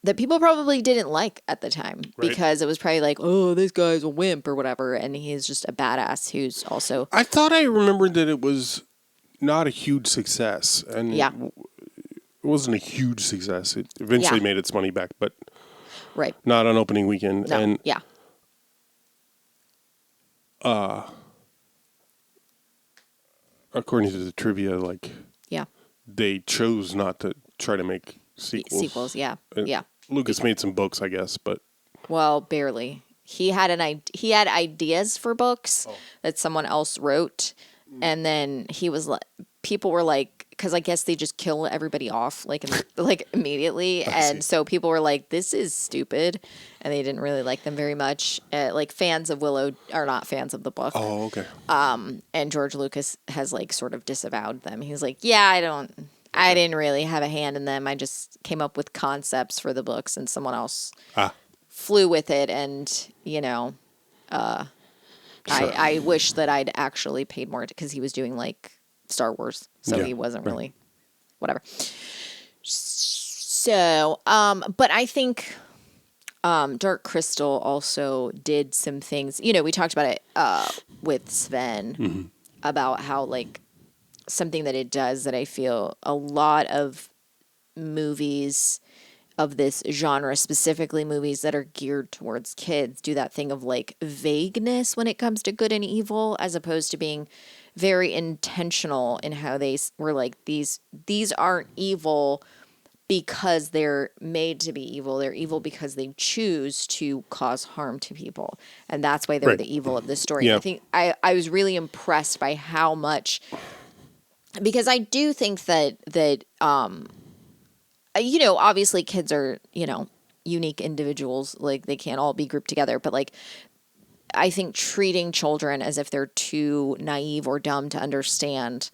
that people probably didn't like at the time,
Right.
because it was probably like, oh, this guy's a wimp or whatever, and he's just a badass who's also
I thought I remembered that it was not a huge success, and
Yeah.
it wasn't a huge success. It eventually
Yeah.
made its money back, but
right.
not on opening weekend.
No,
And
yeah,
according to the trivia, like
yeah,
they chose not to try to make sequels.
Yeah.
And
Yeah.
Lucas made some books, I guess, but
Well, barely. He had he had ideas for books that someone else wrote, and then he was like, people were like, because I guess they just kill everybody off like like immediately, and so people were like, "This is stupid," and they didn't really like them very much. Like fans of Willow are not fans of the book.
oh, okay.
And George Lucas has like sort of disavowed them. He's like, "Yeah, I didn't really have a hand in them. I just came up with concepts for the books, and someone else flew with it, and I wish that I'd actually paid more because he was doing like Star Wars, so he wasn't really whatever. So, but I think Dark Crystal also did some things. We talked about it with Sven about how like something that it does that I feel a lot of movies of this genre, specifically movies that are geared towards kids, do that thing of like vagueness when it comes to good and evil, as opposed to being very intentional in how they were like, these aren't evil because they're made to be evil. They're evil because they choose to cause harm to people. And that's why they're the evil of the story.
Yeah.
I think I was really impressed by how much, because I do think that obviously kids are, unique individuals. Like they can't all be grouped together. But like, I think treating children as if they're too naive or dumb to understand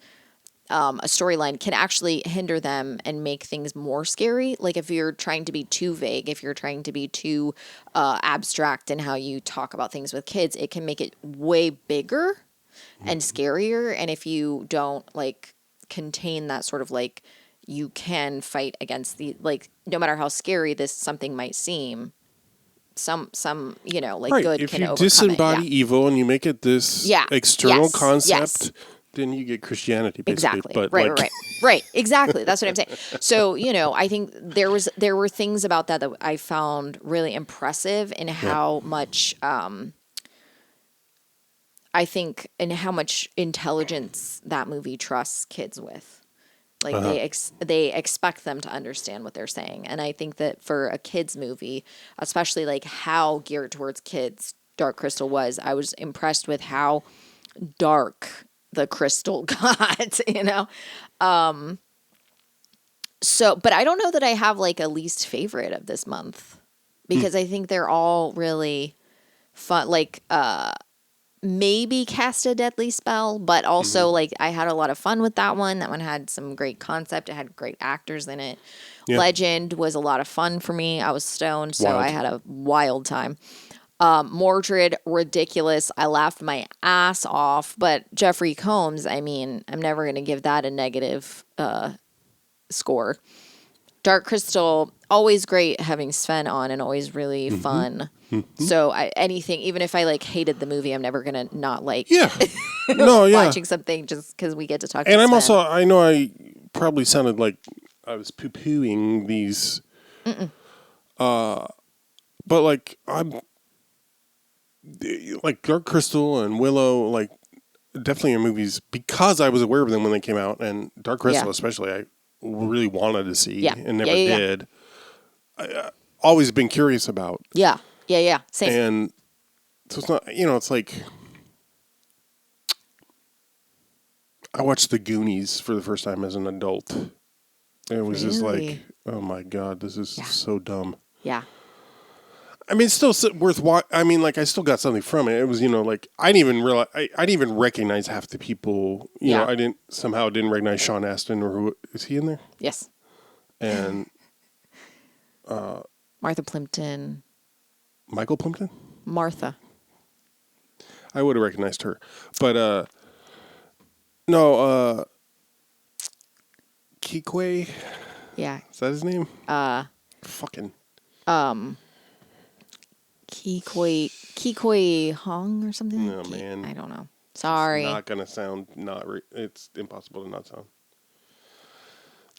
a storyline can actually hinder them and make things more scary. Like if you're trying to be too vague, if you're trying to be too abstract in how you talk about things with kids, it can make it way bigger and scarier. And if you don't like contain that sort of like, you can fight against the, like, no matter how scary this something might seem, some like good
if
can
you
overcome
disembody
it. Yeah.
evil and you make it this external concept, then you get Christianity, basically.
Exactly.
But
right. Exactly. That's what I'm saying. So, I think there were things about that I found really impressive in how much, I think, and how much intelligence that movie trusts kids with. Like they expect them to understand what they're saying. And I think that for a kids movie, especially like how geared towards kids Dark Crystal was, I was impressed with how dark the crystal got, So, but I don't know that I have like a least favorite of this month, because I think they're all really fun. Like, maybe Cast a Deadly Spell, but also like I had a lot of fun with that one. That one had some great concept. It had great actors in it. Yeah. Legend was a lot of fun for me. I was stoned, so I had a wild time. Mordred, ridiculous. I laughed my ass off, but Jeffrey Combs, I mean, I'm never going to give that a negative score. Dark Crystal, always great having Sven on and always really fun. So anything, even if I like hated the movie, I'm never gonna not like watching something just because we get to talk.
And
to
I'm
Sven.
also, I know I probably sounded like I was poo-pooing these, but like I'm like Dark Crystal and Willow, like definitely are movies because I was aware of them when they came out, and Dark Crystal especially, I really wanted to see and never did. I always been curious about.
Yeah. Same.
And so it's not, it's like I watched The Goonies for the first time as an adult. And it was just like, oh my God, this is so dumb.
Yeah.
I mean, it's still worth watching. I mean, like, I still got something from it. It was, like, I didn't even realize, I didn't even recognize half the people. You know, I didn't recognize Sean Astin, or who is he in there?
Yes.
And
Martha Plimpton.
Michael Plimpton?
Martha.
I would have recognized her. But, no, Kikwe?
Yeah.
Is that his name? Fucking.
Kikwe Hong or something?
No, man.
I don't know. Sorry.
It's not going to sound it's impossible to not sound.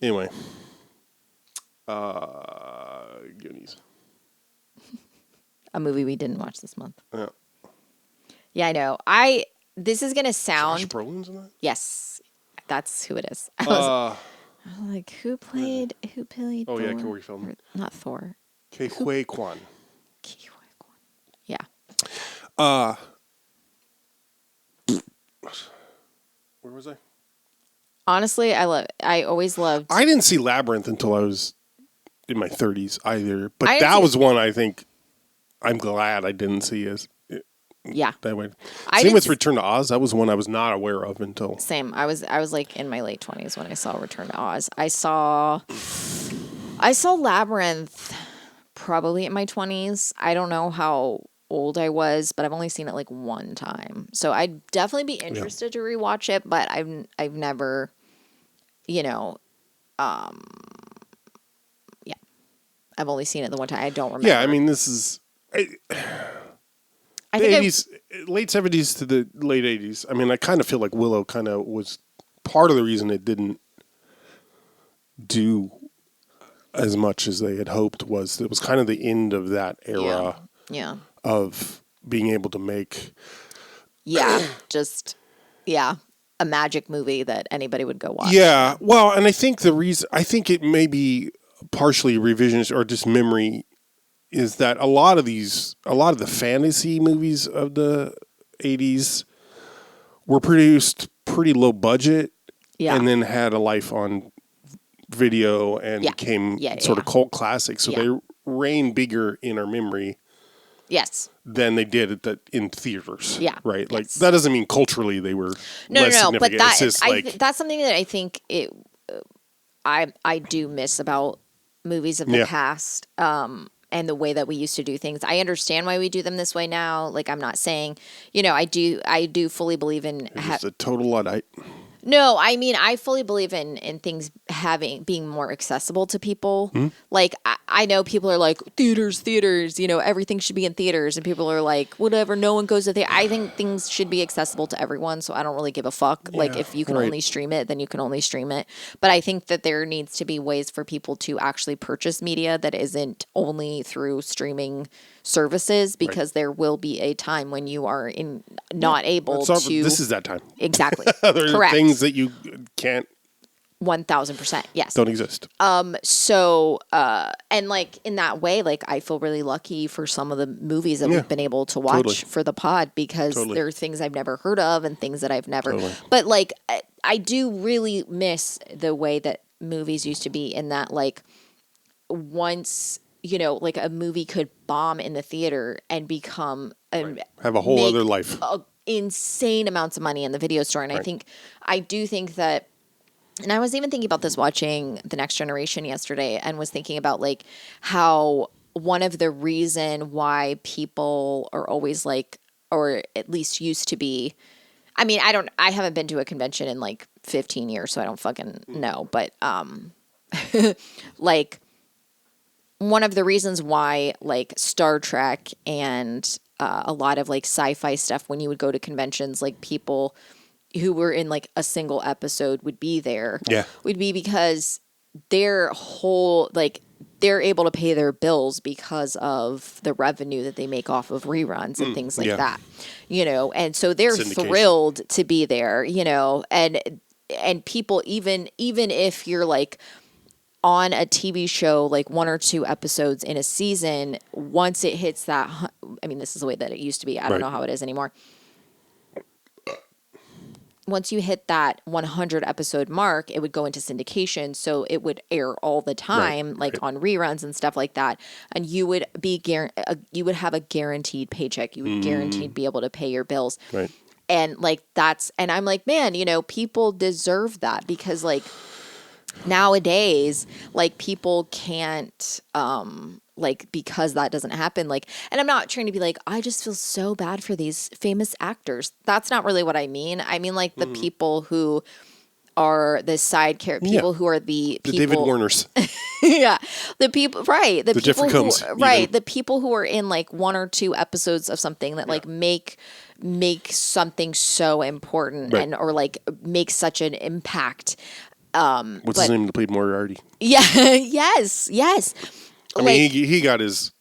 Anyway. Goonies.
A movie we didn't watch this month.
Yeah.
Yeah, I know. This is going to sound...
Josh Brolin's in that?
Yes. That's who it is. Like who played
Oh,
Thor?
yeah, Corey Feldman.
Or, not Thor.
Ke Huy Quan.
Yeah.
Where was I?
Honestly, I always loved.
I didn't see Labyrinth until I was in my 30s either. But
I didn't
that
see-
was one I think I'm glad I didn't see as
Yeah.
that way.
I
Same
didn't
with
s-
Return to Oz. That was one I was not aware of until.
Same. I was like in my late 20s when I saw Return to Oz. I saw Labyrinth probably in my 20s. I don't know how old I was, but I've only seen it like one time. So I'd definitely be interested to rewatch it, but I've never, you know, yeah. I've only seen it the one time. I don't remember.
Yeah, I mean, this is
I
the
think
80s, late 70s to the late 80s. I mean, I kind of feel like Willow kind of was part of the reason it didn't do as much as they had hoped. Was it was kind of the end of that era
yeah.
of being able to make.
Yeah, just a magic movie that anybody would go watch.
Yeah, well, and I think it may be partially revisionist or just memory, is that a lot of the fantasy movies of the 80s were produced pretty low budget,
Yeah.
and then had a life on video and
Yeah.
became
Yeah,
sort
yeah.
of cult classics. So
Yeah.
they reign bigger in our memory
Yes.
than they did in theaters.
Yeah.
Right? Like,
Yes.
that doesn't mean culturally they were less
No. But
significant.
that
It's just like,
that's something that I think I do miss about movies of the
Yeah.
past. And the way that we used to do things. I understand why we do them this way now. Like, I'm not saying, I do fully believe in.
it's a total Luddite.
No, I mean, I fully believe in things being more accessible to people. Like, I know people are like, theaters, everything should be in theaters. And people are like, whatever, no one goes to theater. I think things should be accessible to everyone. So I don't really give a fuck. Like, if you can
right.
only stream it, then you can only stream it. But I think that there needs to be ways for people to actually purchase media that isn't only through streaming services, because there will be a time when you are not able to.
This is that time.
Exactly.
There are
Correct.
things that you can't,
1000%. Yes.
don't exist.
So, and like in that way, like I feel really lucky for some of the movies that we've been able to watch
Totally.
for the pod, because
Totally.
there are things I've never heard of and things that I've never, but like, I do really miss the way that movies used to be, in that like once, like a movie could bomb in the theater and become,
Have a whole
make
other life.
insane amounts of money in the video store. And I do think that, and I was even thinking about this watching The Next Generation yesterday, and was thinking about like how one of the reason why people are always like, or at least used to be, I mean, I haven't been to a convention in like 15 years, so I don't fucking know, but like one of the reasons why like Star Trek and a lot of like sci-fi stuff, when you would go to conventions, like people who were in like a single episode would be there.
Yeah.
Would be because their whole, like, they're able to pay their bills because of the revenue that they make off of reruns and things like that, and so they're
Syndication.
thrilled to be there, and people, even if you're like on a TV show, like 1 or 2 episodes in a season, once it hits that, I mean, this is the way that it used to be. I don't know how it is anymore. Once you hit that 100 episode mark, it would go into syndication. So it would air all the time, on reruns and stuff like that. And you would be you would have a guaranteed paycheck. You would guaranteed be able to pay your bills.
Right.
And and I'm like, man, people deserve that, because like nowadays, like people can't, because that doesn't happen. Like, and I'm not trying to be like, I just feel so bad for these famous actors. That's not really what I mean. I mean, like the people who are the side character, people who are the people,
David Warners.
yeah, the people, right? The people
Jeffrey
who,
Combs,
right?
even.
The people who are in like 1 or 2 episodes of something that like make something so important, and or like make such an impact.
What's his name that played Moriarty?
Yeah. yes.
I mean, he got his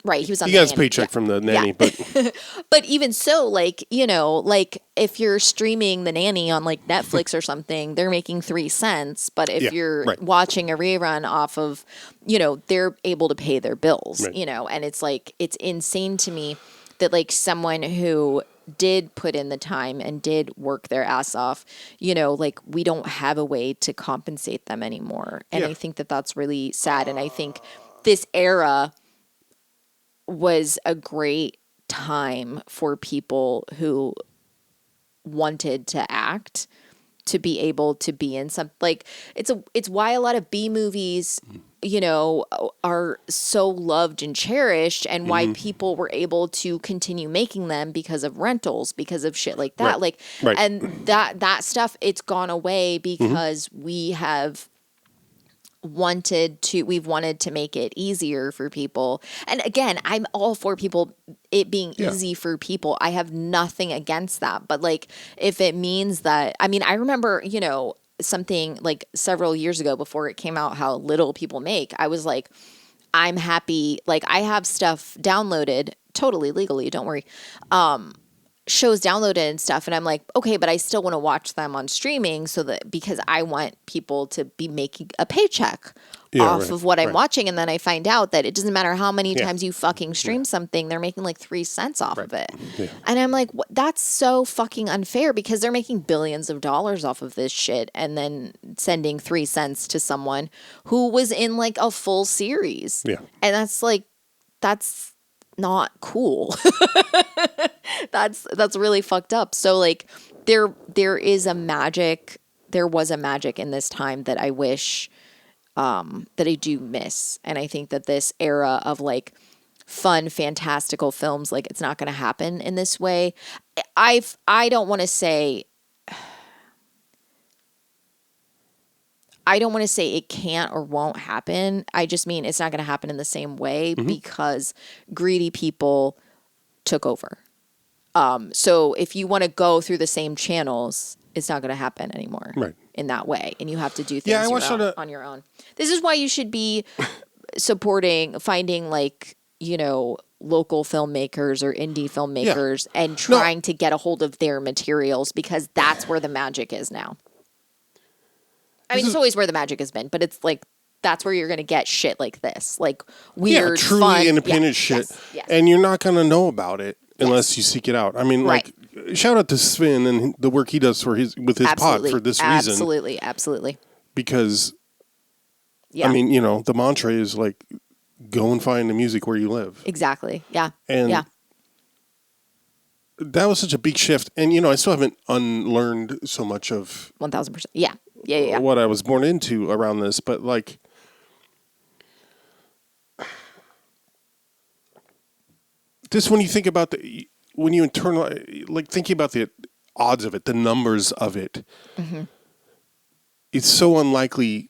Right, he was on
He
the
got his
nanny.
paycheck
Yeah.
from the nanny,
Yeah.
but
But even so, like, like if you're streaming the nanny on like Netflix or something, they're making 3 cents. But if
Yeah,
you're
right.
watching a rerun off of, they're able to pay their bills,
Right.
and it's like, it's insane to me that like someone who did put in the time and did work their ass off, like we don't have a way to compensate them anymore. And
Yeah.
I think that that's really sad. And I think this era was a great time for people who wanted to act to be able to be in some, like, it's why a lot of B movies are so loved and cherished, and why people were able to continue making them because of rentals, because of shit like that.
Right.
Like,
Right.
and that stuff, it's gone away because we have we've wanted to make it easier for people. And again, I'm all for people, it being
Yeah.
easy for people. I have nothing against that. But like, if it means that, I mean, I remember, something like several years ago before it came out, how little people make, I was like, I'm happy. Like, I have stuff downloaded totally legally, don't worry. Shows downloaded and stuff, and I'm like, okay, but I still want to watch them on streaming, so that, because I want people to be making a paycheck off
right,
of what I'm
right.
watching. And then I find out that it doesn't matter how many
Yeah.
times you fucking stream something, they're making like 3 cents off of it.
Yeah.
And I'm like, that's so fucking unfair, because they're making billions of dollars off of this shit, and then sending 3 cents to someone who was in like a full series.
Yeah.
And that's not cool. That's really fucked up. So like, there was a magic in this time that I wish, that I do miss. And I think that this era of like fun, fantastical films, like, it's not going to happen in this way. I don't want to say it can't or won't happen. I just mean it's not going to happen in the same way, because greedy people took over. So if you want to go through the same channels, it's not going to happen anymore,
Right.
in that way. And you have to do things
Yeah, I watched
on your own. This is why you should be finding like, local filmmakers or indie filmmakers and trying to get a hold of their materials, because that's where the magic is now. I mean, it's always where the magic has been, but it's like, that's where you're going to get shit like this, like weird,
truly
fun,
independent shit,
yes.
and you're not going to know about it unless you seek it out. I mean,
Right.
like, shout out to Sven and the work he does with his pod for this reason.
Absolutely.
Because,
Yeah.
I mean, the mantra is like, go and find the music where you live.
Exactly. Yeah.
And
yeah.
that was such a big shift. And, I still haven't unlearned so much of
1000%. Yeah. Yeah.
what I was born into around this. But, like, just when you think about when you internalize, like, thinking about the odds of it, the numbers of it, it's so unlikely.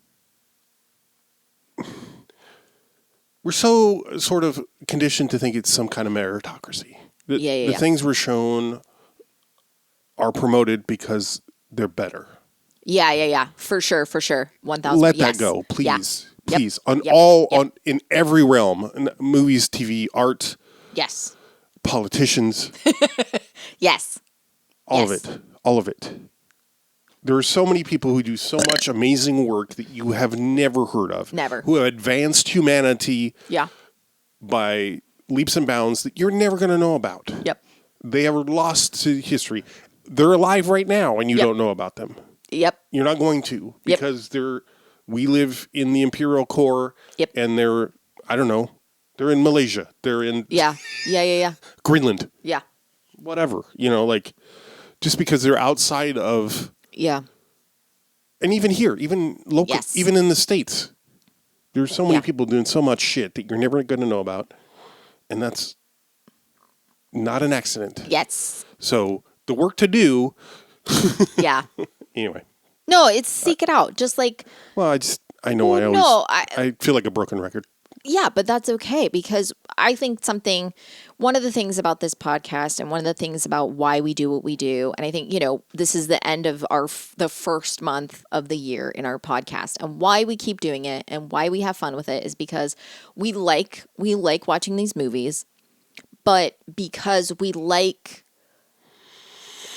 We're so sort of conditioned to think it's some kind of meritocracy. The things we're shown are promoted because they're better.
Yeah. For sure. 1000%.
Let
yes.
that go, please.
Yeah.
Please.
Yep.
In every realm, movies, TV, art,
Yes.
politicians,
Yes.
all of it. There are so many people who do so much amazing work that you have never heard of.
Never.
Who have advanced humanity
Yeah.
by leaps and bounds that you're never going to know about.
Yep.
They are lost to history. They're alive right now and you don't know about them.
Yep.
You're not going to, because we live in the imperial core.
Yep.
And they're in Malaysia. They're in
Yeah.
Greenland.
Yeah.
Whatever. Like, just because they're outside of,
Yeah.
and even here, even local,
Yes.
even in the States, there's so many
Yeah.
people doing so much shit that you're never going to know about. And that's not an accident.
Yes.
So the work to do,
Yeah.
anyway.
No, it's seek it out. Just like,
Well, I know
no,
I feel like a broken record.
Yeah, but that's okay because I think one of the things about this podcast and one of the things about why we do what we do, and I think, this is the end of the first month of the year in our podcast, and why we keep doing it and why we have fun with it is because we like watching these movies, but because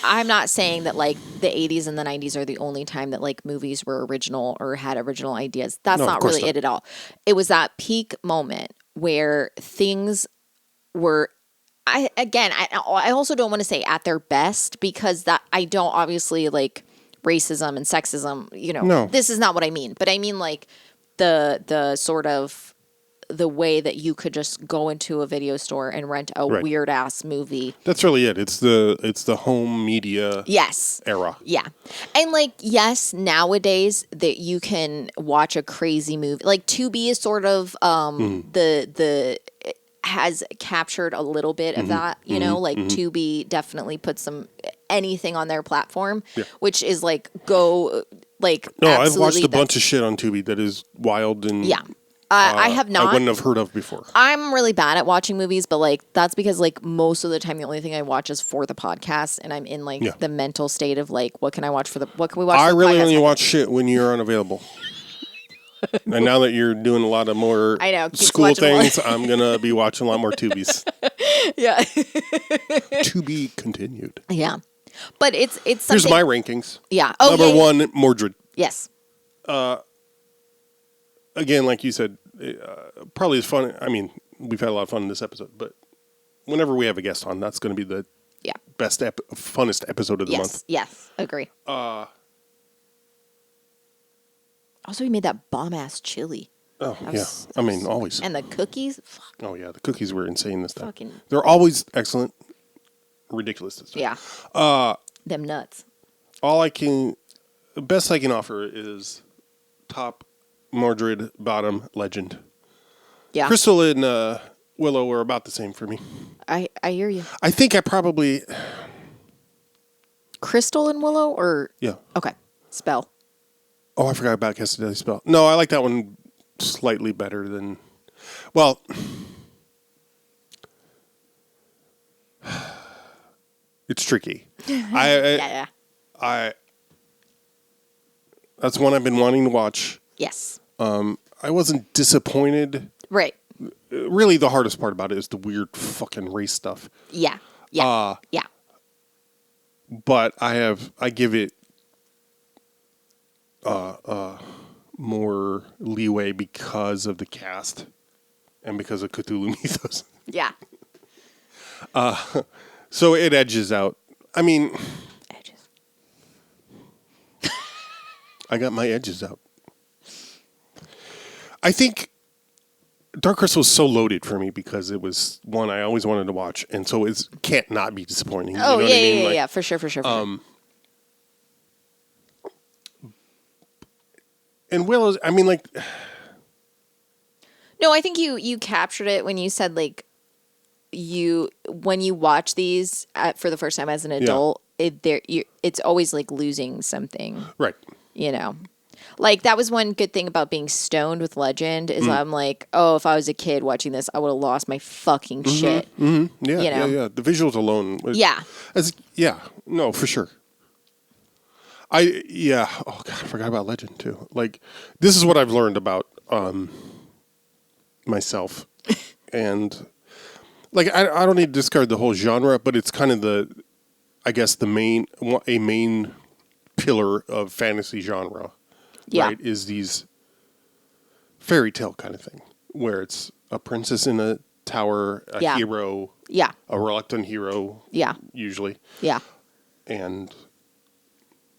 I'm not saying that like the 80s and the 90s are the only time that like movies were original or had original ideas. That's
No, of
not
course
really
not.
it at all. It was that peak moment where things were I also don't want to say at their best because that I don't obviously like racism and sexism,
No.
this is not what I mean, but I mean like the sort of the way that you could just go into a video store and rent a
Right.
weird ass movie.
That's really it. It's the home media
Yes.
era.
Yeah. And like, yes, nowadays that you can watch a crazy movie, like Tubi is sort of, the has captured a little bit of that, like Tubi definitely puts anything on their platform, which is like, go like,
No, I've watched
absolutely
a bunch of shit on Tubi that is wild and
Yeah. I have not.
I wouldn't have heard of before.
I'm really bad at watching movies, but like that's because like most of the time the only thing I watch is for the podcast, and I'm in like the mental state of like what can we watch for the
I really
podcast?
only watch shit when you're unavailable. And now that you're doing a lot of more
I know, keeps
school
watching a lot.
things, I'm gonna be watching a lot more Tubies.
Yeah.
To be continued.
Yeah. But it's something.
Here's my rankings.
Yeah. Oh,
Number
yeah, yeah.
1, Mordred.
Yes.
Again, like you said, probably as fun. I mean, we've had a lot of fun in this episode, but whenever we have a guest on, that's going to be the
Yeah.
best, funnest episode of the month.
Yes. Agree. Also, we made that bomb ass chili.
Oh,
That
yeah.
was-
I mean, always.
And the cookies. Fuck.
Oh, yeah. The cookies were insane this time.
Fucking-
They're always excellent. Ridiculous this time.
Yeah. Them nuts.
The best I can offer is top Mordred, bottom legend.
Yeah.
Crystal and Willow were about the same for me.
I hear you.
I think I probably,
Crystal and Willow or
yeah.
okay. Spell.
Oh, I forgot about Cassidy's Spell. No, I like that one slightly better than, well, it's tricky.
Yeah.
That's one I've been wanting to watch.
Yes.
I wasn't disappointed.
Right.
Really, the hardest part about it is the weird fucking race stuff.
Yeah. Yeah. Yeah.
But I give it more leeway because of the cast and because of Cthulhu Mythos.
Yeah.
So it edges out. I mean,
Edges.
I got my edges out. I think Dark Crystal was so loaded for me because it was one I always wanted to watch, and so it can't not be disappointing.
Oh,
you know
yeah,
what I mean?
yeah,
Like,
yeah, for sure.
And Willow's, I mean, like,
No, I think you captured it when you said like when you watch these for the first time as an adult, it's always like losing something,
right.
Like that was one good thing about being stoned with Legend is I'm like, oh, if I was a kid watching this, I would have lost my fucking shit.
Yeah,
You know?
yeah. The visuals alone.
Yeah.
No, for sure. Oh God, I forgot about Legend too. Like, this is what I've learned about myself, and like I don't need to discard the whole genre, but it's kind of a main pillar of fantasy genre.
Yeah.
Right, is these fairy tale kind of thing where it's a princess in a tower, a
Yeah.
hero,
Yeah.
a reluctant hero,
Yeah.
usually,
Yeah.
and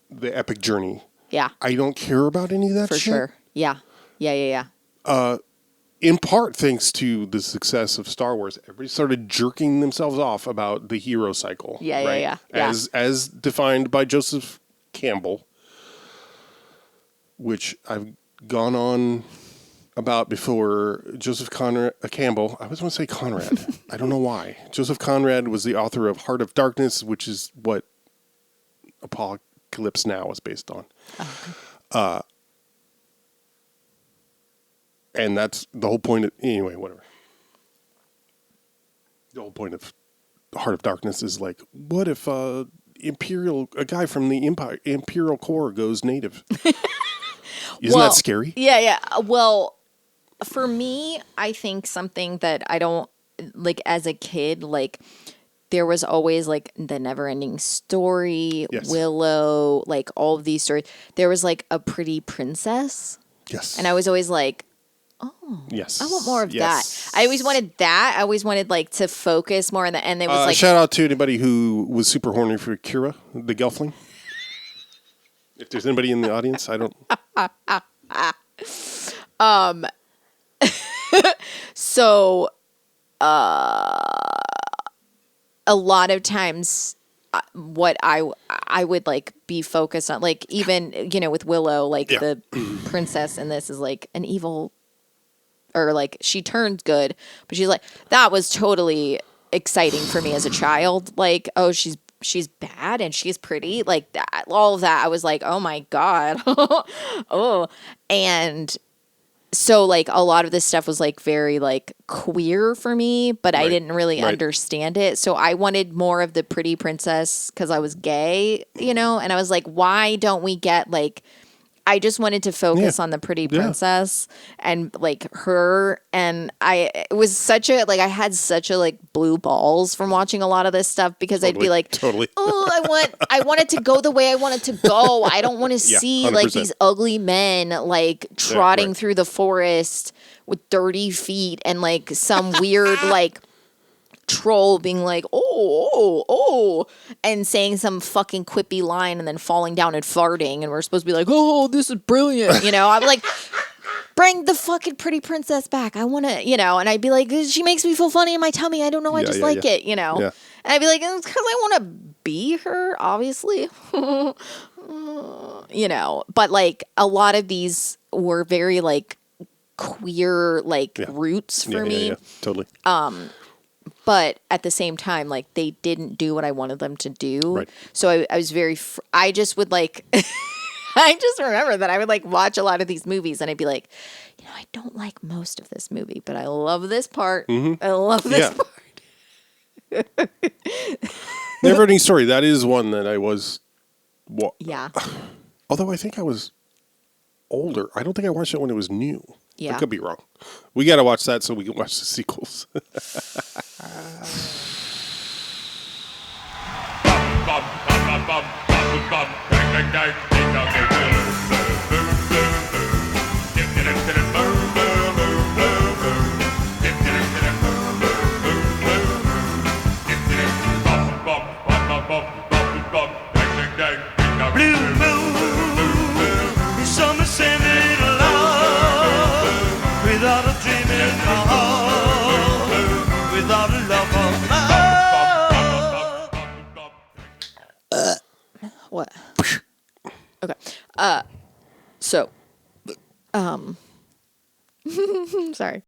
the epic journey.
Yeah.
I don't care about any of that
For
shit.
sure. Yeah. Yeah.
In part thanks to the success of Star Wars, everybody started jerking themselves off about the hero cycle.
Yeah,
right?
yeah.
As defined by Joseph Campbell, which I've gone on about before. Joseph Campbell, I always want to say Conrad. I don't know why. Joseph Conrad was the author of Heart of Darkness, which is what Apocalypse Now is based on. And that's the whole point of, anyway, whatever. The whole point of Heart of Darkness is like, what if a guy from the Imperial Corps goes native? Isn't that scary?
Yeah. Well, for me, I think something that I don't like as a kid, like there was always like the never ending story,
Yes.
Willow, like all of these stories. There was like a pretty princess.
Yes.
And I was always like,
yes.
I want more of
Yes.
that. I always wanted that. I always wanted like to focus more on that. And it was like,
shout out to anybody who was super horny for Kira, the Gelfling. If there's anybody in the audience, I don't.
So, a lot of times, what I would like be focused on, like even with Willow, like
Yeah.
the princess in this is like an evil, or like she turned good, but she's like that was totally exciting for me as a child. Like, oh, she's bad and she's pretty, like that. All of that, I was like, oh my god, oh, and. So like a lot of this stuff was like very like queer for me, but I
Right.
didn't really
Right.
understand it. So I wanted more of the pretty princess because I was gay, and I was like, why don't we get like, I just wanted to focus
Yeah.
on the pretty
Yeah.
princess and like her. And it was such a, like, I had such a like blue balls from watching a lot of this stuff because I'd be like,
Totally.
oh, I want it to go the way I want it to go. I don't want to
Yeah,
see like
100%.
these ugly men like trotting
right.
through the forest with dirty feet and like some weird like troll being like, oh, and saying some fucking quippy line and then falling down and farting, and we're supposed to be like, oh, this is brilliant. I'm like, bring the fucking pretty princess back. I want to, and I'd be like, she makes me feel funny in my tummy. I don't know. I
Yeah,
just
yeah,
like
yeah.
it,
Yeah.
And I'd be like, it's because I want to be her, obviously. But like a lot of these were very like queer, like
Yeah.
roots for
Yeah,
me.
yeah, totally.
But at the same time, like they didn't do what I wanted them to do.
Right.
So I was very, I just would like, I just remember that I would like watch a lot of these movies and I'd be like, I don't like most of this movie, but I love this part. I love this
Yeah.
part.
Never ending story. That is one that I was.
Yeah.
Although I think I was older. I don't think I watched it when it was new.
Yeah.
I could be wrong. We got to watch that so we can watch the sequels.
Blue moon, summer sending love, without a dream in my heart, without a love of mine.
What? Okay. So, sorry.